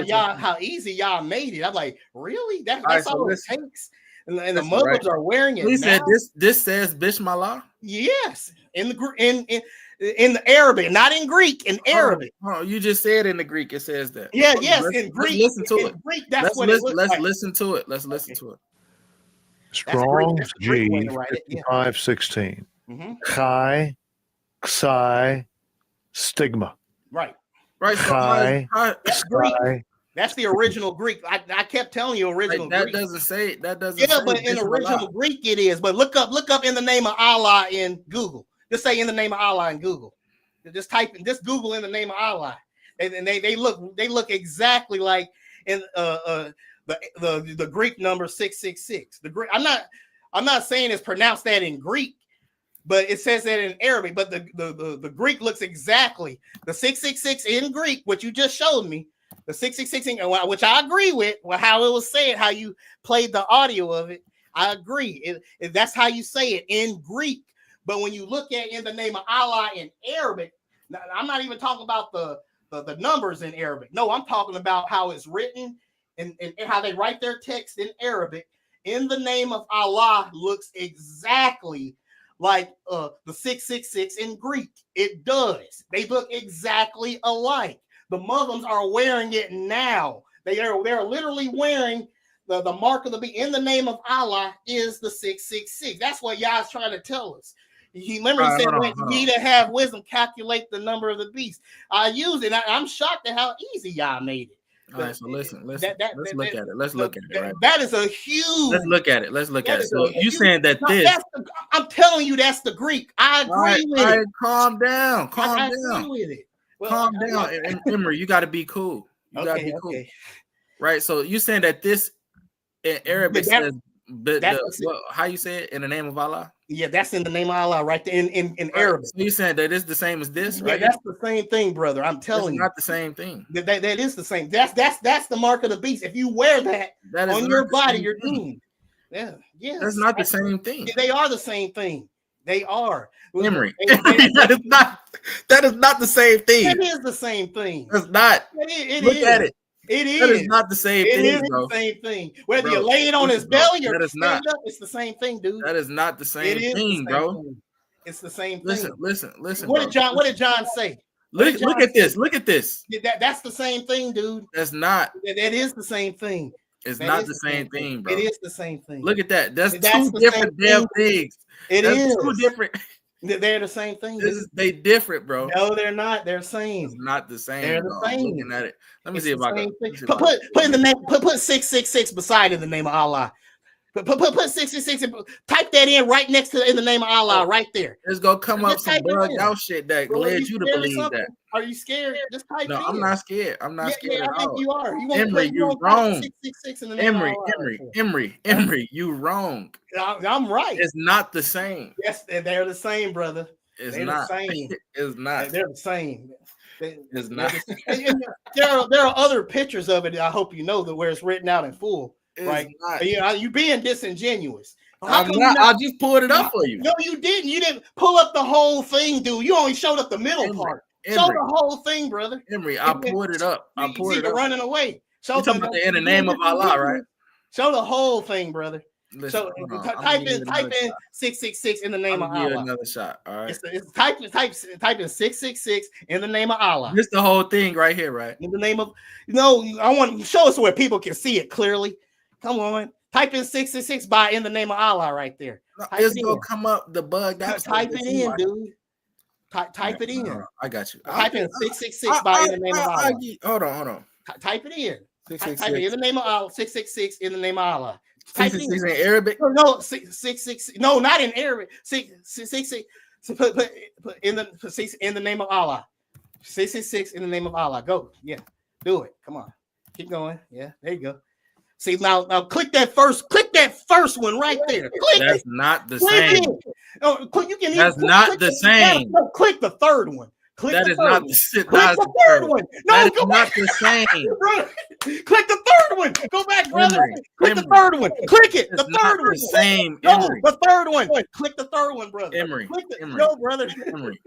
down. How easy y'all made it. I'm like, really? That's all it takes. And the Muslims are wearing it. He said this says Bishmalah. Yes, in the Arabic, not in Greek. In Arabic. Oh, you just said in the Greek it says that. Yeah, yes, in Greek. Listen to it. Greek, that's what it looks like. Let's listen to it. Let's listen to it. Strong's G 5516. Chi, Psi, Stigma. Right. Chi, that's Greek. That's the original Greek. I kept telling you original that Greek. Doesn't say that doesn't. Yeah, but in original Greek it is. But look up in the name of Allah in Google. Just say in the name of Allah in Google. Just Google in the name of Allah, and they look exactly like in the Greek number 666. The Greek. I'm not saying it's pronounced that in Greek, but it says that in Arabic. But the Greek looks exactly the 666 in Greek, which you just showed me. The 666, which I agree with how it was said, how you played the audio of it. I agree. That's how you say it in Greek. But when you look at in the name of Allah in Arabic, I'm not even talking about the numbers in Arabic. No, I'm talking about how it's written and how they write their text in Arabic. In the name of Allah looks exactly like the 666 in Greek. It does. They look exactly alike. The Muslims are wearing it now. They're literally wearing the mark of the beast. In the name of Allah is the 666. That's what Yah's trying to tell us. He said, "Ye that have wisdom, calculate the number of the beast." I use it. I'm shocked at how easy Yah made it. All right, so listen. Let's look at it. Let's look at it. Right? That is a huge. Let's look at it. So you saying that I'm telling you, that's the Greek. I agree with it. Calm down. I agree with it. Well, calm down, Emory. You got to be cool. Cool. Right. So you saying that this in Arabic says, how you say it in the name of Allah? Yeah, that's in the name of Allah, right there in Arabic. So you saying that it's the same as this, right? Yeah, that's the same thing, brother. I'm telling you, not the same thing. That is the same. That's the mark of the beast. If you wear that on your body, you're doomed. Yeah. That's not the same thing. They are the same thing. They are. Emory. That is not the same thing. It is the same thing. It's not. Look at it. It is. That is not the same thing. It is the same thing. Whether you lay it on his belly or stand up, it's the same thing, dude. That is not the same thing, bro. It's the same thing. Listen. What did John say? Look at this. Look at this. That's the same thing, dude. That's not. That is the same thing. It's not the same thing, bro. It is the same thing. Look at that. That's two different damn things. It is two different. They're the same thing. They different, bro. No, they're not. They're same. It's not the same. They're the same. I'm looking at it. Let me see if I can put in the name. Put 666 beside in the name of Allah. Put 666 and type that in right next to in the name of Allah right there. It's gonna come up some bugged out shit that led you to believe that. Are you scared? Just type No, I'm not scared. I'm not scared at all. I think you are. Emory, you wrong. Emory, you wrong. I'm right. It's not the same. Yes, they're the same, brother. They're not the same. It's not. They're the same. It's not. There are other pictures of it. I hope you know that where it's written out in full. Right? You being disingenuous. I'm not. I just pulled it up for you. No, you didn't. You didn't pull up the whole thing, dude. You only showed up the middle part. Show the whole thing, brother. Emery, I pulled it up. I pulled it up. Running away. Show you talking about in the name of Allah, right? Show the whole thing, brother. Listen, so type in 666 in the name of Allah. Another shot. All right. It's type in 666 in the name of Allah. This the whole thing right here, right? In the name of I want to show us where people can see it clearly. Come on. Type in 666 by in the name of Allah right there. It's gonna come up the bug. Type it in, dude. Type it in. I got you. Type in 666 by in the name of Allah. Hold on. Type it in. Type it in the name of Allah. 666 in the name of Allah. 666 in Arabic? No, 666. No, not in Arabic. 666. Put in the name of Allah. 666 in the name of Allah. Go. Yeah. Do it. Come on. Keep going. Yeah. There you go. See now click that first one right there. Click That's not the same. No, you can That's not the same. No, click the third one. That is not the third one. No, go back. Not the same. Click the third one. Go back, brother. Click the third one. Click it. The third one. The same. No, the third one. Click the third one, brother. Emery. No, brother. Emery.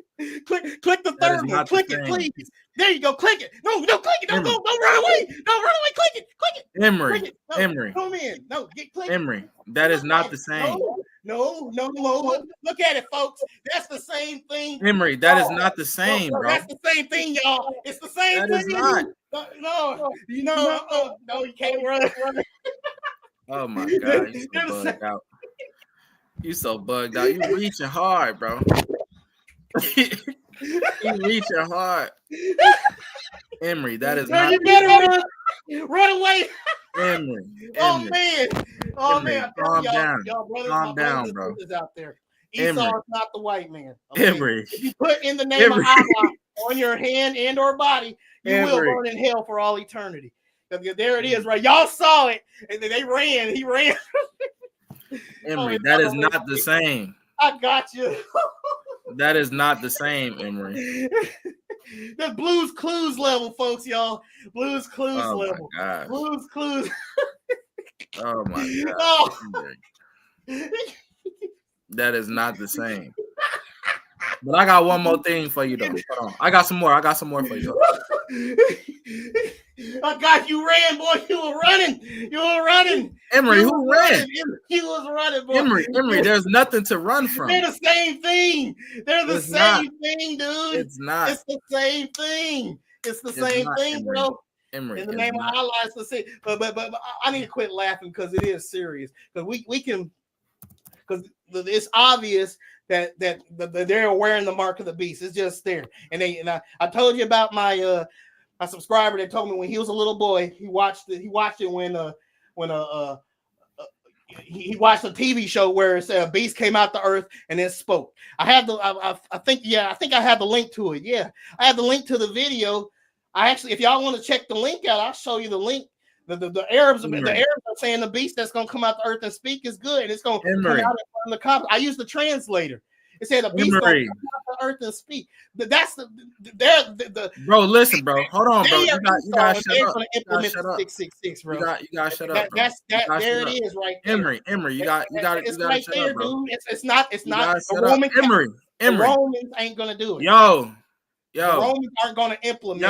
Click the third one. Click it, please. There you go. Click it. No, click it. Don't run away. Don't run away. Click it. Emery. Emery. Come in. No, click. Emery. That is not the same. No. Look at it, folks. That's the same thing. Emery, that is not the same, bro. That's the same thing, y'all. It's the same thing. That is not. No, you can't run. Oh my God, you so bugged out. You so bugged out. You reaching hard, bro. You reaching hard. Emery, that is not. You better run away. Emery. Oh man. Calm down. Calm down, bro. Out there. Esau is not the white man. Okay? Emery. If you put in the name of Allah on your hand and or body, you will burn in hell for all eternity. There it is, right? Y'all saw it, and they ran. He ran. Emery, that is not the same. I got you. That is not the same, Emery. The Blues Clues level, folks, y'all. Blues Clues level. My Blues Clues. Oh my God. Oh. That is not the same. But I got one more thing for you, though. Hold on. I got some more for you. I got you ran, boy. You were running. Emery, who ran? He was running, boy. Emery, there's nothing to run from. They're the same thing. They're the same thing, dude. It's not. It's the same thing. It's the same thing, bro. Emery, in the name of Allah, it's the same. But I need to quit laughing because it is serious. Because we can, because it's obvious that they're wearing the mark of the beast. It's just there. And I told you about my subscriber that told me when he was a little boy, he watched it when he watched a TV show where it said a beast came out the earth and it spoke. I think I have the link to it. Yeah, I have the link to the video. If y'all want to check the link out, I'll show you the link. The Arabs are saying the beast that's gonna come out the earth and speak is good, and it's gonna come out in front of the cops. I used the translator. It said the beast gonna come out the earth and speak. That's the bro. Listen, bro. Hold on, bro. You gotta shut up. Implement 666, bro. You gotta shut up. There it is, right there. Emery, you got. It's right there, dude. It's not. Emery. The Romans ain't gonna do it. Yo. The Romans aren't going to implement.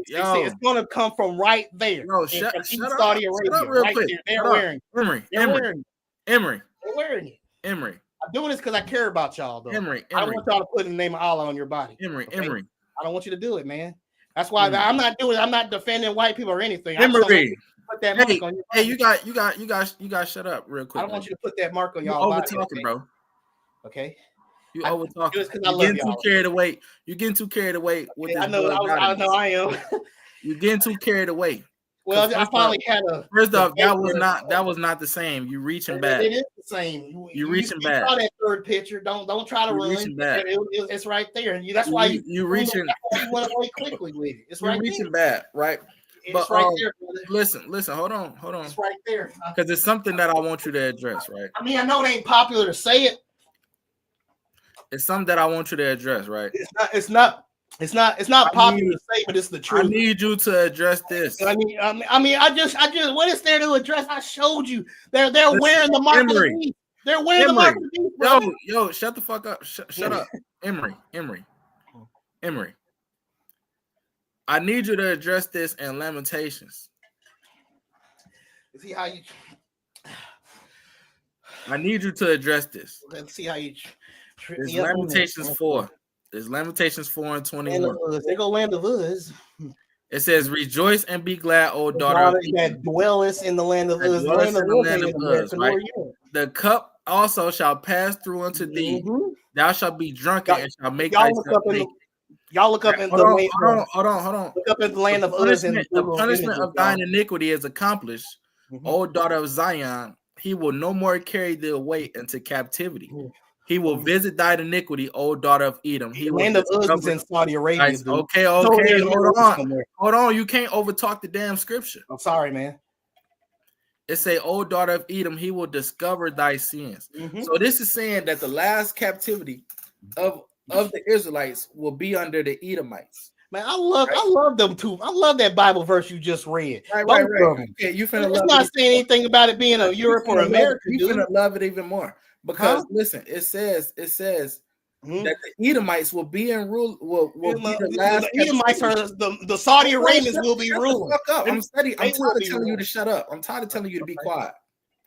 It's going to come from right there. Shut up. Saudi Arabia, real right quick. there. They're wearing Emery. They're wearing it. Emery. I'm doing this because I care about y'all, though. Emery. I don't want y'all to put the name of Allah on your body. Emery. I don't want you to do it, man. That's why I'm not defending white people or anything. Emery. Put that mark on your body. You got shut up real quick. I don't want you to put that mark on y'all body. You're over talking, bro. Okay. You over talking. You're getting too carried away. You're getting too carried away with this. I know I am. You're getting too carried away. Well, I finally had a. First off, that was not the same. You reaching back. It is the same. You reaching back. Saw that third picture. Don't try to run. It's right there. And that's why you reaching. You went away quickly with it. It's right. You're reaching back, right? It's right there, brother. Listen. Hold on. It's right there. Because it's something that I want you to address, right? I mean, I know it ain't popular to say it. It's something that I want you to address, right? It's not popular to say, but it's the truth. I need you to address this. I just what is there to address? I showed you. They're wearing the mark of the beast. They're wearing the mark of the beast. Yo, shut the fuck up. Shut up. Emery. I need you to address this in Lamentations. See how you. I need you to address this. Let's see how you. There's Lamentations 4. There's Lamentations 4 and 21. They go land of Uz. It says, "Rejoice and be glad, O daughter of that dwellest in the land of Uz." Right? The cup also shall pass through unto thee. Thou shalt be drunken and shall make thyself naked. Y'all look up in hold on. Look up in the land of Uz. The punishment of thine iniquity is accomplished, O daughter of Zion. He will no more carry thee away into captivity. He will visit thine iniquity, O daughter of Edom. He land of Uz is in Saudi Arabia. Nice. Okay. Hold on. You can't overtalk the damn scripture. I'm sorry, man. It say, "O daughter of Edom, he will discover thy sins." So this is saying that the last captivity of the Israelites will be under the Edomites. Man, I love them too. I love that Bible verse you just read. Right. Okay, you finna it's love not it. Saying anything about it being a Europe or America. You finna love it even more because listen, it says that the Edomites will be in rule. Will be the last. The Edomites are the Saudi Arabians will be ruling. I'm tired of telling you to shut up. I'm tired of telling you to be quiet.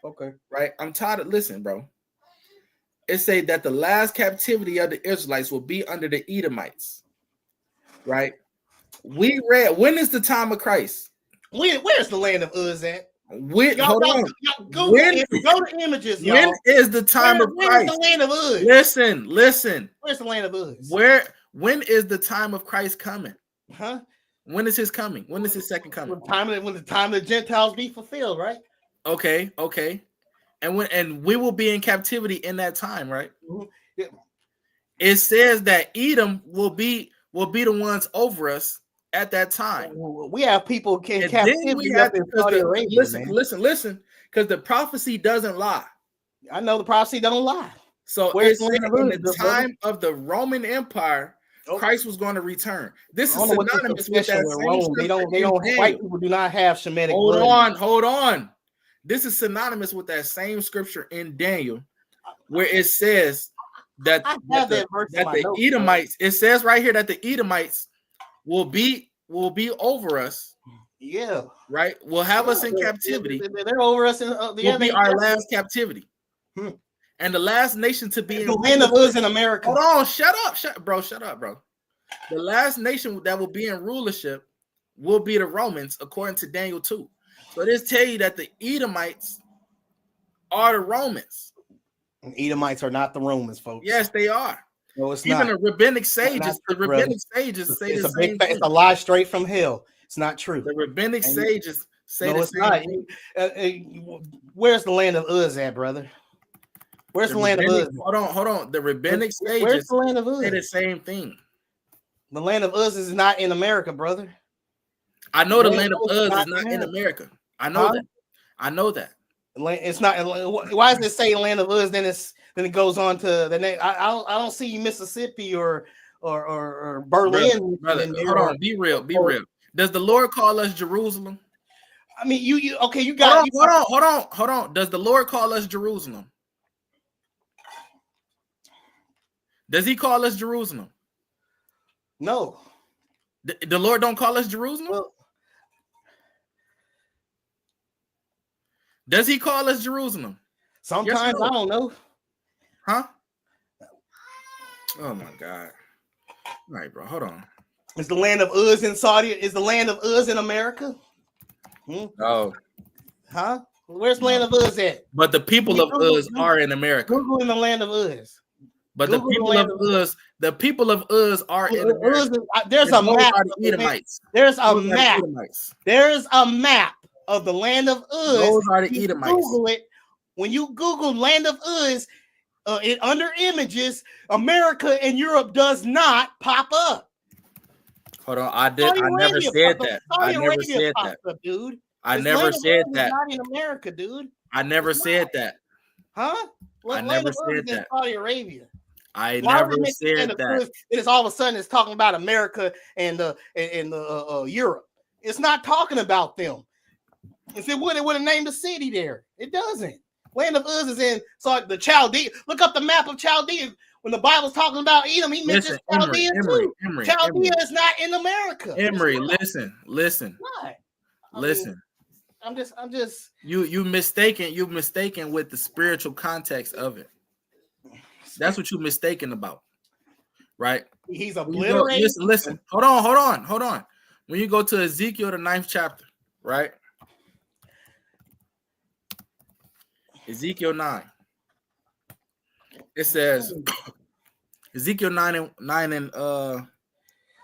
Okay. Right. I'm tired of listen, bro. It say that the last captivity of the Israelites will be under the Edomites. Right. We read, when is the time of Christ? Where's the land of Uz at? Hold on. Go to images, y'all. When is the time of Christ? Where's the land of Uz? Listen. Where's the land of Uz? When is the time of Christ coming? Huh? When is his coming? When is his second coming? When the time of the Gentiles be fulfilled, right? Okay. And we will be in captivity in that time, right? Yeah. It says that Edom will be the ones over us at that time. We have people in captivity up in Saudi Arabia. Listen, because the prophecy doesn't lie. I know the prophecy don't lie. So it's in the time of the Roman Empire, Christ was going to return. This is synonymous with that same white people do not have Shemitic blood. Hold on. This is synonymous with that same scripture in Daniel, where it says that the Edomites, it says right here that the Edomites will be over us. Yeah. Right? Will have us in captivity. They're over us in will be our last captivity. And the last nation to be in the land of Uz in America. Hold on, shut up, bro. The last nation that will be in rulership will be the Romans, according to Daniel 2. So this tell you that the Edomites are the Romans. Edomites are not the Romans, folks. Yes, they are. No, it's even not. The rabbinic sages. The rabbinic sages say the same thing. It's a lie straight from hell. It's not true. The rabbinic sages say no, the it's same not. thing. Where's the land of Uz at, brother? Where's the land of Uz? Hold on. The rabbinic sages where's the land of Uz? Say the same thing. The land of Uz is not in America, brother. I know the land of Uz is not in America. I know that. I know that. It's not. Why does it say land of Uz? Then it goes on to the name. I don't see Mississippi or Berlin. Brother, hold on. Be real. Does the Lord call us Jerusalem? I mean, you okay? You got. Hold on. Does the Lord call us Jerusalem? Does He call us Jerusalem? No. The Lord don't call us Jerusalem. Well, does He call us Jerusalem? Sometimes I don't know. Huh? Oh my God! All right, bro. Hold on. Is the land of Uz in Saudi? Is the land of Uz in America? Oh. Huh? Where's the land of Uz at? But the people of Uz are in America. Google in the land of Uz. But the people of Uz are in America. There's a map. There's a map. There's a map of the land of Uz. Those are the Edomites. Google it. When you Google land of Uz, under images, America and Europe does not pop up. Hold on, I never said that. I never said that, dude. I never said that. Not in America, dude. I never said that. Huh? I never said that. Saudi Arabia. I never said that. It is all of a sudden it's talking about America and Europe. It's not talking about them. If it would have named a city there. It doesn't. Land of Uz is in the Chaldea. Look up the map of Chaldea. When the Bible's talking about Edom, he mentions Chaldea too. Chaldea is not in America. Emory, listen. Why? Listen. I'm just. You mistaken with the spiritual context of it. That's what you're mistaken about, right? He's obliterating. Listen. Hold on. When you go to Ezekiel, the 9th chapter, right? Ezekiel 9. It says Ezekiel 9 and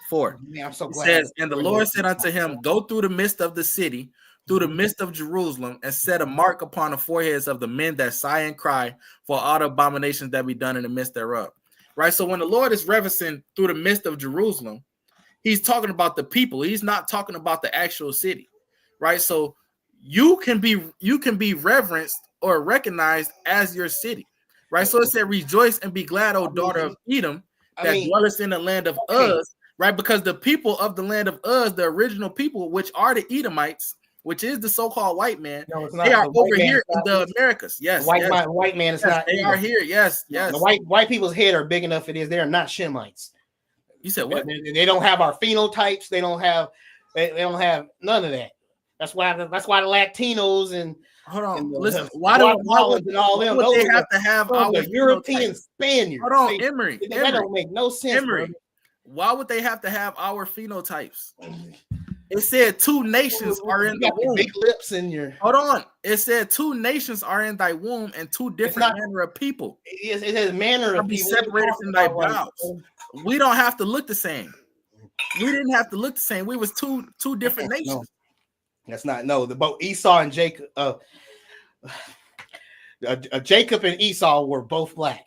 4. Man, I'm so glad. It says, and the Lord said unto him, go through the midst of the city, through the midst of Jerusalem, and set a mark upon the foreheads of the men that sigh and cry for all the abominations that be done in the midst thereof. Right. So when the Lord is referencing through the midst of Jerusalem, he's talking about the people. He's not talking about the actual city. Right. So you can be reverenced or recognized as your city. Right. So it said, rejoice and be glad, O daughter of Edom, that dwellest in the land of Uz. Right. Because the people of the land of Uz, the original people, which are the Edomites, which is the so-called white man, they are over here in the Americas. Yes, white man is not. They are here. Yes. The white people's head are big enough. It is. They are not Shemites. You said what? They don't have our phenotypes. They don't have none of that. That's why the Latinos and hold on. Listen, why would they have to have our European Spaniards? Hold on, Emory. That don't make no sense. Emory, why would they have to have our phenotypes? It said 2 nations are in the womb. Big lips in your. Hold on. It said 2 nations are in thy womb and 2 different manner of people. It says manner of people separated from thy brows. We don't have to look the same. We didn't have to look the same. We was two different nations. No, that's not both Esau and Jacob. Jacob and Esau were both black.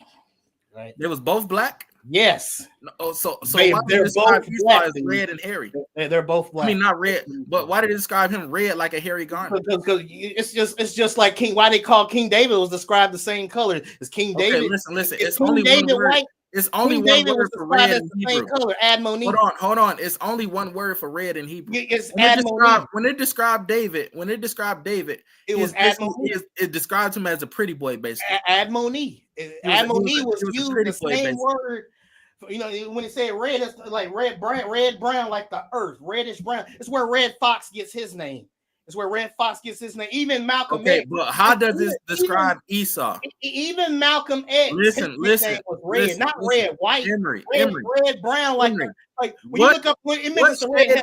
Right? They was both black. Yes. So why did they describe Esau as red and hairy? They're both black. I mean, not red, but why did they describe him red like a hairy garment? Because it's just like King. Why they call King David was described the same color as King David. Listen. It's only one word. White. It's only one word for red in Hebrew. Same color, Admoni. Hold on. It's only one word for red in Hebrew. It's when it described David, it was Admoni. It described him as a pretty boy, basically. Admoni. Admoni was used the same word. You know, when it said red, it's like red brown, like the earth, reddish brown. It's where Red Fox gets his name. Even Malcolm X. But how does this describe Esau? Even Malcolm X. Listen. Was red, not red, white. Emory. Red, brown, like when you look up when it makes red.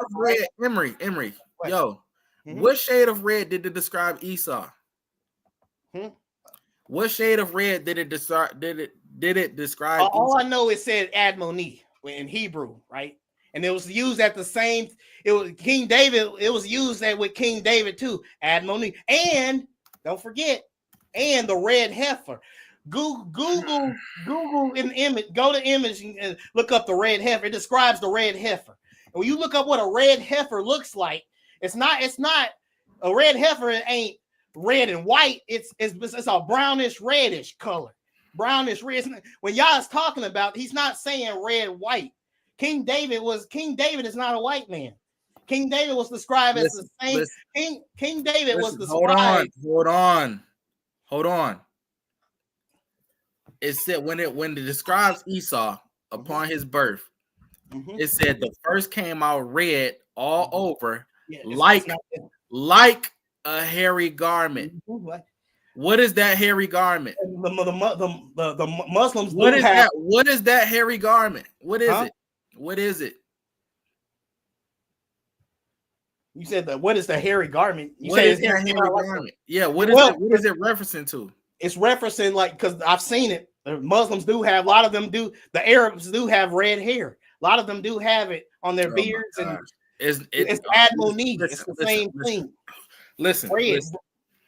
Emory. Yo, what shade of red did it describe Esau? What shade of red did it describe? Did it describe? All I know it said Admoni in Hebrew, right? And it was used at the same. It was King David. It was used with King David too. Admoni, and don't forget, and the red heifer. Google an image. Go to image and look up the red heifer. It describes the red heifer. And when you look up what a red heifer looks like, it's not a red heifer. It ain't red and white. It's a brownish reddish color. Brownish red. When y'all is talking about, he's not saying red white. King David is not a white man. King David was described as the same. King David was described. Hold on. It said when it describes Esau upon his birth, it said the first came out red all over, like a hairy garment. What is that hairy garment? The Muslims. What is that? What is that hairy garment? What is it? What is it? You said that. What is the hairy garment? You what is that hairy garment? Yeah. What is it referencing to? It's referencing because I've seen it. The Muslims do have. A lot of them do. The Arabs do have red hair. A lot of them do have it on their beards, and it's Admoni. It's the same thing. Listen.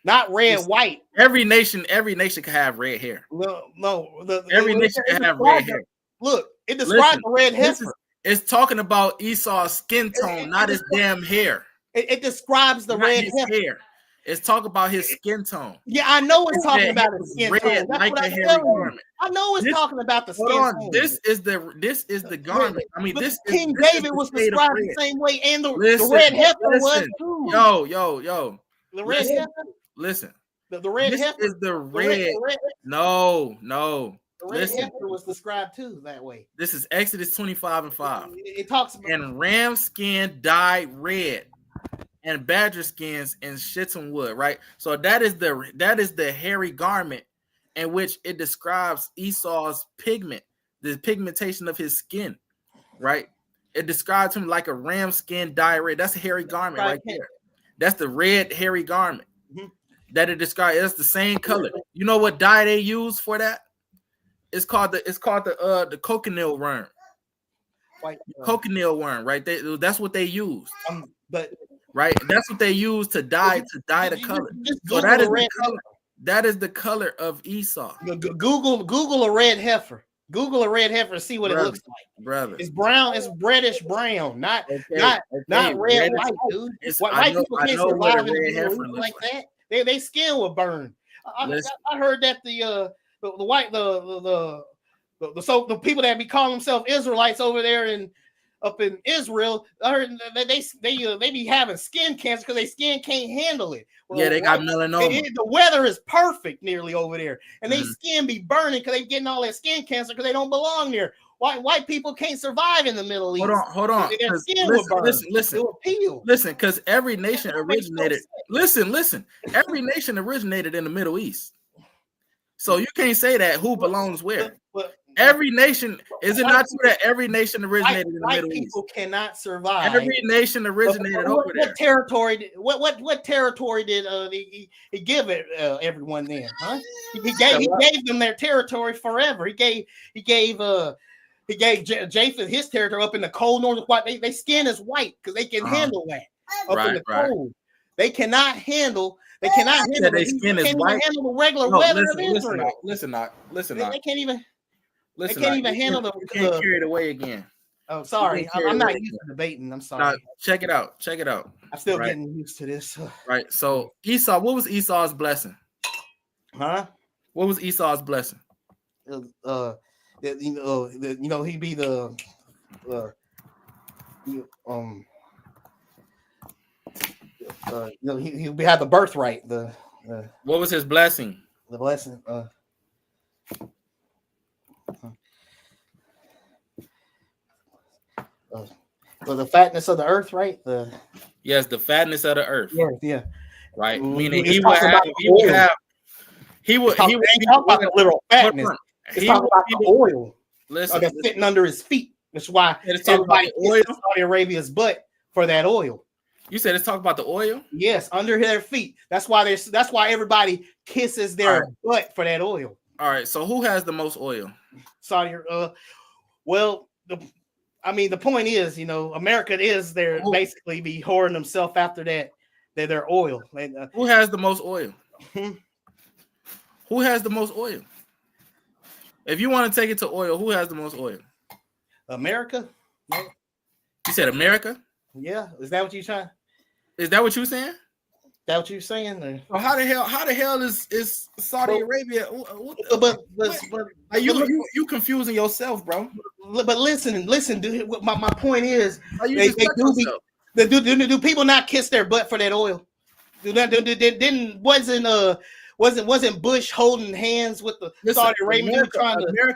Not red, white. Every nation can have red hair. No. Every nation can have red hair. Look, it describes the red heifer. It's talking about Esau's skin tone, not his damn hair. It describes the red heifer. It's talking about his skin tone. Yeah, I know it's talking about his skin tone. That's like what a hairy garment. I know it's talking about the skin tone. This is the garment. I mean, King David was described the same way, and the red heifer was too. Yo. The red heifer. Listen. The red heifer is the red. No. The red heifer was described too that way. This is Exodus 25:5. It talks about and ram skin dyed red, and badger skins and shittim wood. Right. So that is the hairy garment in which it describes Esau's pigment, the pigmentation of his skin. Right. It describes him like a ram skin dyed red. That's a hairy garment right there. That's the red hairy garment that it describes. That's the same color. You know what dye they use for that? It's called the cochineal worm. Cochineal worm, right? That's what they use. But right, that's what they use to dye the color. So that is the color. That is the color of Esau. Google a red heifer. Google a red heifer and see what it looks like. Brother, it's brown. It's reddish brown, not red white, dude. White people can't survive in the heifer like that. They skin will burn. I heard that the people that be calling themselves Israelites over there up in Israel, I heard they be having skin cancer because their skin can't handle it. Well, yeah, they got melanoma. The weather is perfect nearly over there, and they skin be burning because they getting all that skin cancer because they don't belong there. White people can't survive in the Middle East. Hold on. Listen, because every nation originated. Listen. Every nation originated in the Middle East. So you can't say that who belongs where. Every nation, is it not true that every nation originated in the Middle East? People cannot survive. Every nation originated over there. What territory did he give it everyone then? Huh? He gave them their territory forever. He gave Japheth his territory up in the cold northern white. They skin is white because they can handle that up in the cold. They cannot handle. They cannot handle. Their skin is white. Handle the regular weather of Israel. Listen. They can't even. Listen, they can't even handle the. You can't carry it away again. Oh, sorry. I'm not used to debating. I'm sorry. Check it out. I'm still getting used to this. Right. So Esau, what was Esau's blessing? Huh? What was Esau's blessing? He'd be the he had the birthright. What was his blessing? The blessing. The fatness of the earth, right? Yes, the fatness of the earth. Yeah. Right. Meaning he would talk about the literal fatness. It's talking about the oil. Listen, that's sitting under his feet. That's why it's talking about the oil. Saudi Arabia's butt for that oil. You said it's talking about the oil? Yes, under their feet. That's why everybody kisses their butt for that oil. All right. So who has the most oil? Saudi. The point is, America is there basically be whoring themselves after their oil. Who has the most oil? Who has the most oil? If you want to take it to oil, who has the most oil? America. You said America? Yeah. Is that what you're saying? Is that what you're saying? That what you're saying? Or? Well, how the hell is Saudi Arabia? Are you confusing yourself, bro? But listen, dude. My point is, do people not kiss their butt for that oil? Wasn't Bush holding hands with the Saudi Arabian trying to get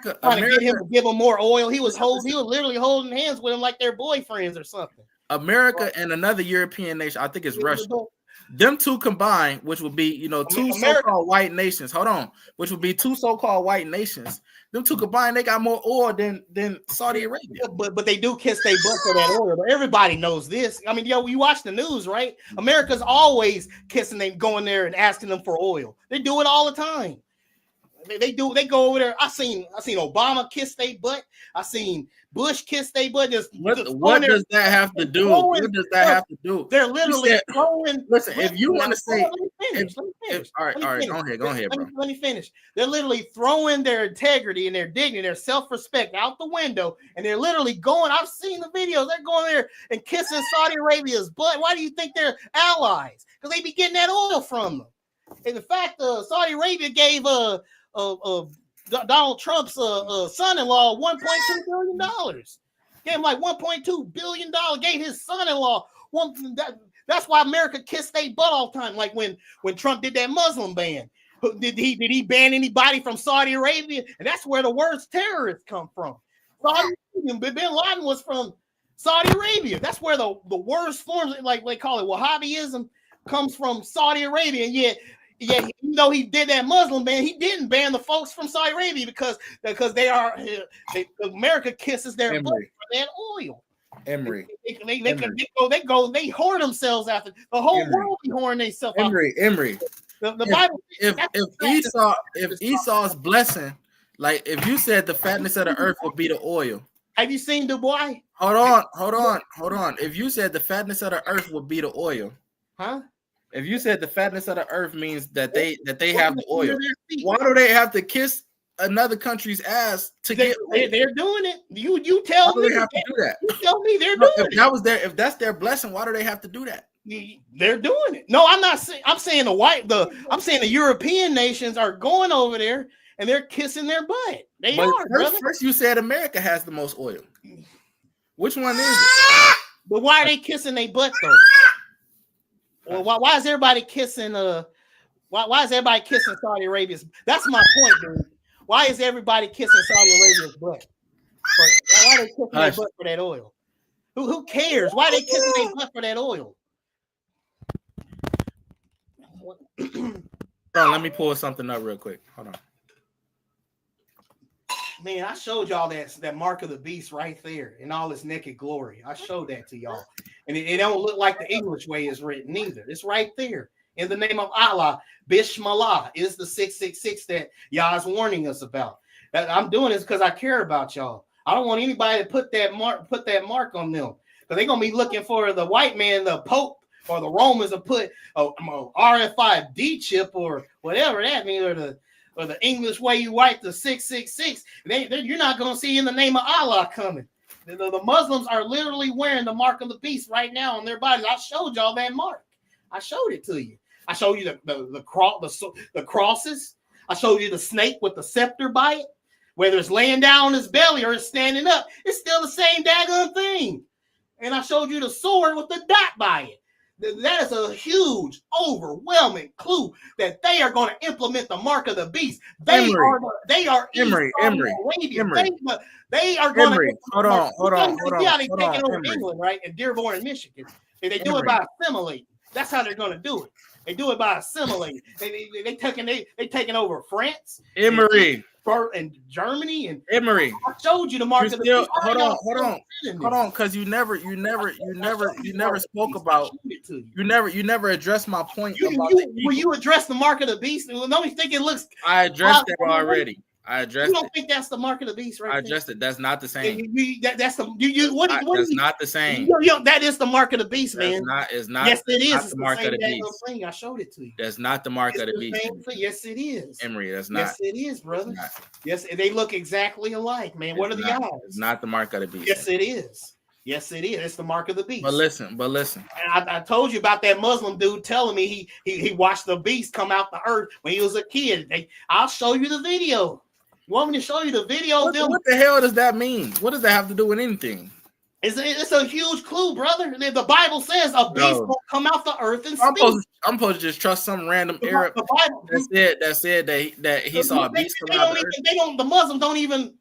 him to give him more oil? He was literally holding hands with him like they're boyfriends or something. America and another European nation, I think it's Russia. Them two combined, which would be, two so-called white nations. Hold on, which would be two so-called white nations. Them two combined, they got more oil than Saudi Arabia. But they do kiss their butt for that oil. Everybody knows this. I mean, you watch the news, right? America's always kissing them, going there and asking them for oil. They do it all the time. They go over there. I seen Obama kiss their butt. I seen Bush kiss their butt. What does that have to do? What does that have to do? They're literally throwing. Listen, if you want to say, let me finish. All right, go ahead, bro. Let me finish. They're literally throwing their integrity and their dignity, their self-respect out the window, and they're literally going. I've seen the videos. They're going there and kissing Saudi Arabia's butt. Why do you think they're allies? Because they be getting that oil from them. And in fact, Saudi Arabia gave Donald Trump's son-in-law $1.2 billion. Gave him like $1.2 billion. Gave his son-in-law That's why America kissed their butt all the time. Like when Trump did that Muslim ban. Did he ban anybody from Saudi Arabia? And that's where the worst terrorists come from. Saudi Arabia. Bin Laden was from Saudi Arabia. That's where the worst forms, like they call it Wahhabism, comes from Saudi Arabia. And yet, even though he did that Muslim ban, he didn't ban the folks from Saudi Arabia because America kisses their butt for that oil. Emery. They whore themselves after the whole world be whoring themselves. Emery. The Bible. If Esau's blessing, like if you said the fatness of the earth would be the oil. Have you seen Dubois? Hold on. If you said the fatness of the earth would be the oil, huh? If you said the fatness of the earth means that they have the oil, why do they have to kiss another country's ass to get? They're doing it. You tell me they have to do that. You tell me they're doing it. If that's their blessing, why do they have to do that? They're doing it. No, I'm not saying. I'm saying the European nations are going over there and they're kissing their butt. First you said America has the most oil. Which one is it? But why are they kissing their butt though? Well, why is everybody kissing? Why is everybody kissing Saudi Arabia's? That's my point, dude. Why is everybody kissing Saudi Arabia's butt? Why are they kissing their butt for that oil? Who cares? Why are they kissing their butt for that oil? Hold on, let me pull something up real quick. Hold on. Man, I showed y'all that mark of the beast right there in all its naked glory. I showed that to y'all. And it don't look like the English way is written either. It's right there. In the name of Allah, Bismillah is the 666 that y'all is warning us about. I'm doing this because I care about y'all. I don't want anybody to put that mark on them. Because they're going to be looking for the white man, the Pope, or the Romans to put a RFID chip or whatever that means, or the English way you write the 666. You're not going to see in the name of Allah coming. The Muslims are literally wearing the mark of the beast right now on their bodies. I showed y'all that mark. I showed it to you. I showed you the crosses. I showed you the snake with the scepter by it. Whether it's laying down on his belly or it's standing up, it's still the same daggone thing. And I showed you the sword with the dot by it. That is a huge, overwhelming clue that they are going to implement the mark of the beast. They are Emery. They are going to. Hold on. Yeah, they taking over England, right? In Dearborn, Michigan. And they do it by assimilating. That's how they're going to do it. They do it by assimilating. They taking over France. Emery. And Germany and Emery. I showed you the mark of the beast. Hold on, because you never spoke about. You never addressed my point. Will you address the mark of the beast? Don't you think it looks? I addressed it already. You don't think that's the mark of the beast, right? I addressed it. That's not the same. That's not the same. That is the mark of the beast, man. It's not. Yes, it is. It's the mark of the beast. Thing. I showed it to you. That's not the mark of the beast. Yes, it is. Emery, that's not. Yes, it is, brother. Yes, they look exactly alike, man. What are the odds? It's not the mark of the beast. Yes, it is. Yes, it is. It's the mark of the beast. But listen. And I told you about that Muslim dude telling me he watched the beast come out the earth when he was a kid. I'll show you the video. You want me to show you the video? What the hell does that mean? What does that have to do with anything? It's a huge clue, brother. The Bible says a beast will come out the earth and speak. I'm supposed to just trust some random Arab that said that he saw a beast come out the earth. The Muslims don't even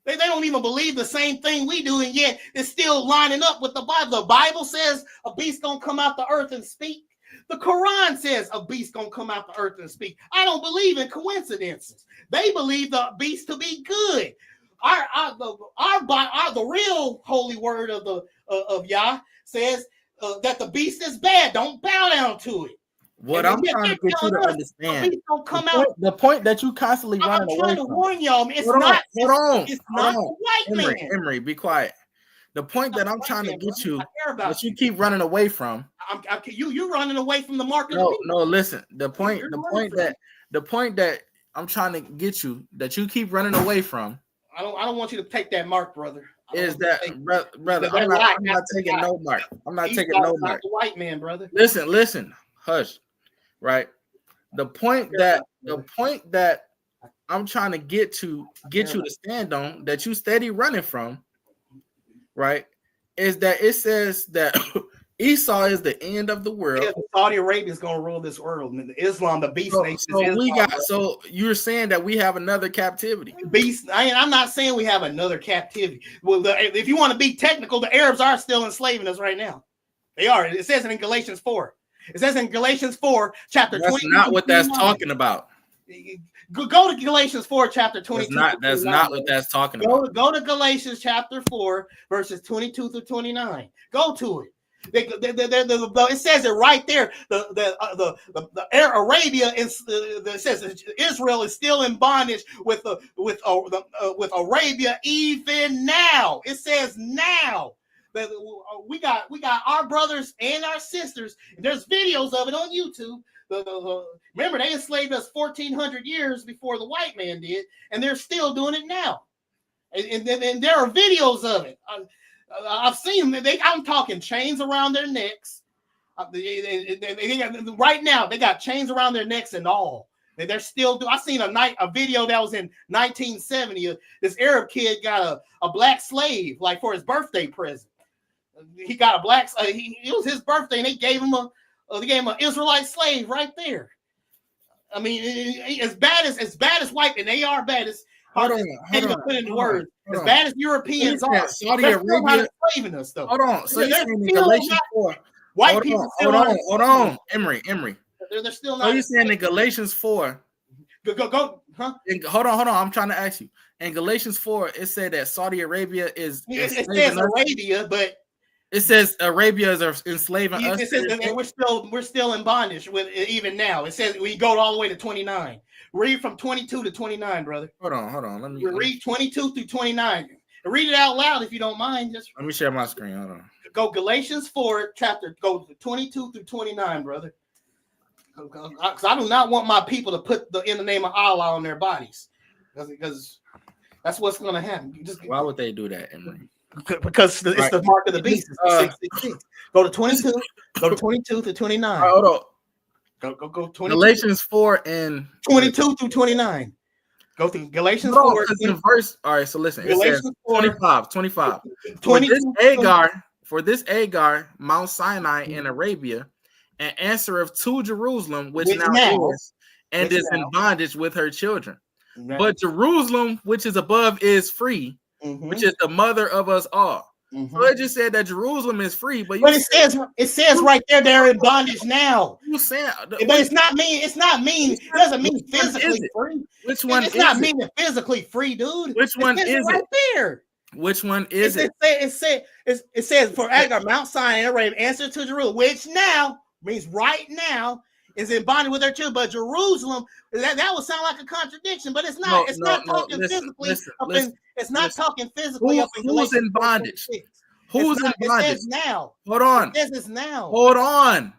believe the same thing we do, and yet it's still lining up with the Bible. The Bible says a beast gonna come out the earth and speak. The Quran says a beast gonna come out the earth and speak. I don't believe in coincidences. They believe the beast to be good. The real holy word of Yah says that the beast is bad. Don't bow down to it. What I'm trying to get you to understand, the point that you constantly running away from. I'm trying to warn y'all, it's not the white man. Emery, be quiet. The point that I'm trying to get you, that you keep running away from. You running away from the mark of the beast. No, listen. The point that I'm trying to get you, that you keep running away from. I don't want you to take that mark, brother. Brother? I'm not taking no mark. I'm not taking no mark. The white man, brother. Listen. Hush. Right. The point that I'm trying to get you to stand on, that you steady running from, right, is that it says that Esau is the end of the world. Yeah, Saudi Arabia is going to rule this world. And Islam, the beast nation. So you're saying that we have another captivity. Beast. I'm not saying we have another captivity. Well, if you want to be technical, the Arabs are still enslaving us right now. They are. It says it in Galatians 4. It says in Galatians 4, chapter 20. That's not what that's talking about. Go to Galatians 4, chapter 22. That's not what that's talking about. Go to Galatians chapter 4, verses 22 through 29. Go to it. It says it right there. The Arabia it says Israel is still in bondage with Arabia even now. It says now. We got our brothers and our sisters. There's videos of it on YouTube. Remember, they enslaved us 1,400 years before the white man did, and they're still doing it now. And there are videos of it. I've seen them. I'm talking chains around their necks. Right now, they got chains around their necks and all. And they're still doing. I seen a video that was in 1970. This Arab kid got a black slave like for his birthday present. He got a black. It was his birthday, and they gave him an Israelite slave right there. I mean, as bad as white, and they are bad as. Hold on. Put in words. As bad as Europeans are, Saudi Arabia enslaving us though. Hold on. So you're saying in Galatians 4? White people. Hold on, Emery. They're still not. So you're saying in Galatians 4? Go. Huh? Hold on. I'm trying to ask you. In Galatians 4, it said that Saudi Arabia is. It says Arabia, but. It says Arabia is enslaving us. It says that we're still in bondage with even now. It says we go all the way to 29. Read from 22 to 29, brother. Hold on. Let me read 22 through 29. Read it out loud if you don't mind. Just let me share my screen. Hold on. Go Galatians 4 chapter. Go 22 through 29, brother. Because I do not want my people to put in the name of Allah on their bodies, because that's what's going to happen. Why would they do that, Emery? Because it's the mark of the beast. 666. Go to 22. Go to 22 to 29. Right, hold on. Go 22. Galatians 4 and 22 through 29. Go through Galatians 4. In verse. All right, so listen. It says 25. 25. For this Agar, Mount Sinai in Arabia, and answereth to Jerusalem, which now is, and is in bondage with her children. Right. But Jerusalem, which is above, is free. Which is the mother of us all. So it just said that Jerusalem is free, but it says right there they're in bondage now. You saying, but it's not mean. It doesn't mean physically free. Which one? It's not meaning physically free, dude. Which one is it? Right there. Which one is it? It says for Agar, Mount Sinai, and Arabia, answer to Jerusalem, which now means right now is in bondage with their children. But Jerusalem, that would sound like a contradiction, but it's not. It's not talking physically. It's not talking physically. Who's in bondage? Who's in bondage? It says now. Hold on. It says it's now. Hold on.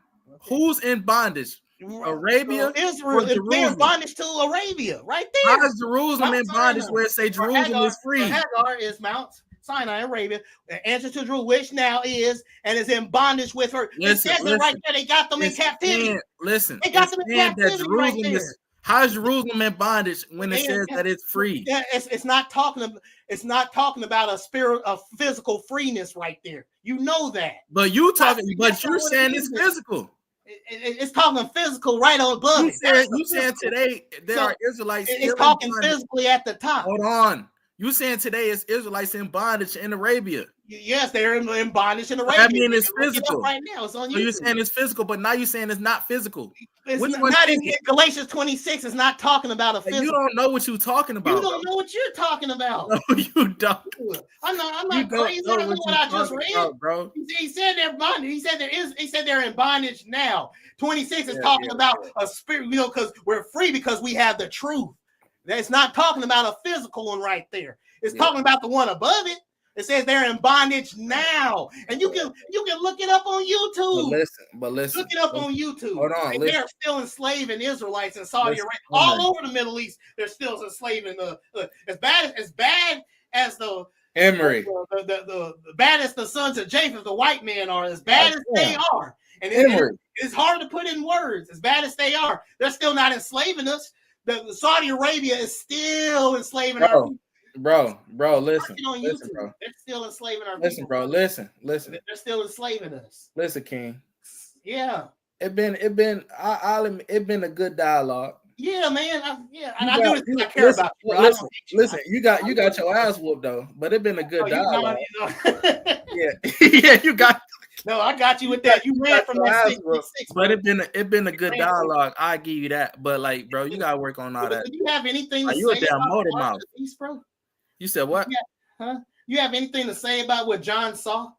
Who's in bondage? Arabia? Israel. They're in bondage to Arabia, right there. How is Jerusalem in bondage where it say Jerusalem is free? Hagar is Mount Sinai, Arabia. Answer to Jerusalem, which now is and is in bondage with her. It says it right there. They got them in captivity. They got them in captivity right there. How is Jerusalem in bondage when it says that it's free? Yeah, it's not talking about a spirit of physical freeness right there. You know that. But you're saying it's physical. It's talking physical right above. You said today there are Israelites. It's talking physically at the top. Hold on. You saying today it's Israelites in bondage in Arabia? Yes, they're in bondage in Arabia. I mean, it's physical. Right now, it's on YouTube. So you're saying it's physical, but now you're saying it's not physical. It's not in Galatians 26. It's not talking about a physical. You don't know what you're talking about. You don't know what you're talking about. No, you don't. I'm not crazy. I know what I just read, bro. He said they're bondage. He said they're in bondage now. 26 is talking about a spirit, because we're free because we have the truth. It's not talking about a physical one right there. It's talking about the one above it. It says they're in bondage now, and you can look it up on YouTube. But listen, look it up on YouTube. Hold on, they're still enslaving Israelites in Saudi Arabia, all over the Middle East. They're still enslaving as bad as the Emery, the baddest the sons of Japheth, the white men are, as bad as they are, and it's hard to put in words. As bad as they are, they're still not enslaving us. The Saudi Arabia is still enslaving our people. Bro, listen, on listen, YouTube. bro. They're still enslaving our Listen, people. bro, listen. They're still enslaving us. Listen, King. Yeah. It been it been a good dialogue. Yeah, man. I do this because I care about you, bro. Listen, you got your ass whooped though, but it been a good dialogue. Yeah, yeah, you got. No, I got you with that. You ran from that 666, but it been a good dialogue. I give you that. But like, bro, you gotta work on all that. Do you have anything to you say a damn about motor the mouth, beast, bro? You said what? Huh? You have anything to say about what John saw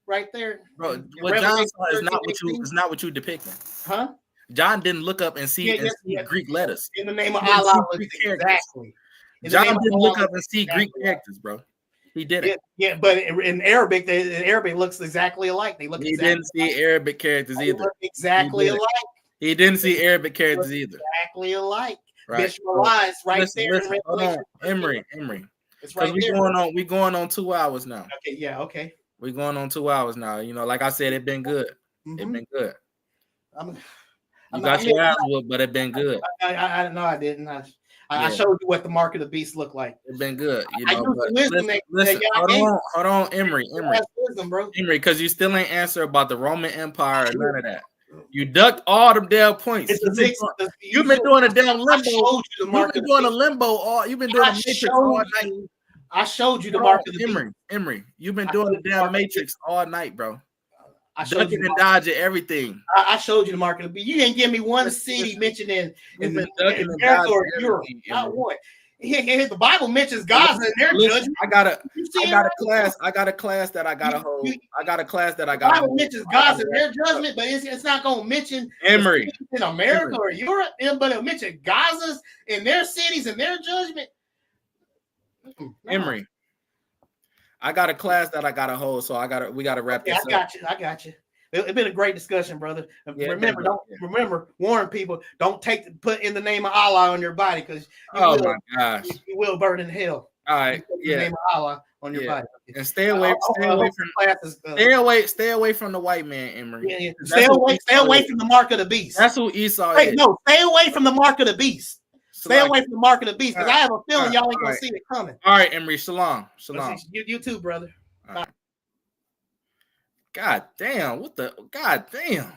right there? Bro, what John saw is not what you depicting. Huh? John didn't look up and see Greek letters. In the name of Allah, exactly. John didn't look up and see Greek characters, bro. He didn't. Yeah, but in Arabic, looks exactly alike. He didn't see Arabic characters either. Exactly alike. He didn't see Arabic characters either. Exactly alike. Right. Bishmallah is right there. Listen, hold on, Emery. It's right there. We going on 2 hours now. Okay, yeah, okay. We're going on 2 hours now. You know, like I said, it been good. It been good. You got your ass whooped, but it been good. I know I didn't. I showed you what the mark of the beast looked like. It's been good. You know, listen, hold on, Emery, because you still ain't answer about the Roman Empire or none of that. You ducked all them damn points. You've been doing a damn limbo. You've been doing a limbo. You've been doing a matrix all night. I showed you the mark of the beast. Emery, you've been doing the damn matrix all night, bro. Ducking and dodging everything. I showed you the mark of the beast. You didn't give me one city mentioned in America or Europe. Not one. The Bible mentions Gaza in their judgment. I got a class that I gotta hold. The Bible mentions Gaza in their judgment, but it's not gonna mention Emery in America or Europe, but it'll mention Gaza's in their cities and their judgment. No. Emery, I got a class that I gotta hold, so we gotta wrap this up. I got you. It's been a great discussion, brother. Remember, warn people, don't put in the name of Allah on your body, because my gosh, you will burn in hell. All right, in the name of Allah on your body. And stay away from the white man, Emery. Stay away from the mark of the beast. That's who Esau is. No, stay away from the mark of the beast. Stay away from the mark of the beast, because I have a feeling y'all ain't gonna see it coming. All right, Emery, shalom. You too, brother. Right. God damn, God damn.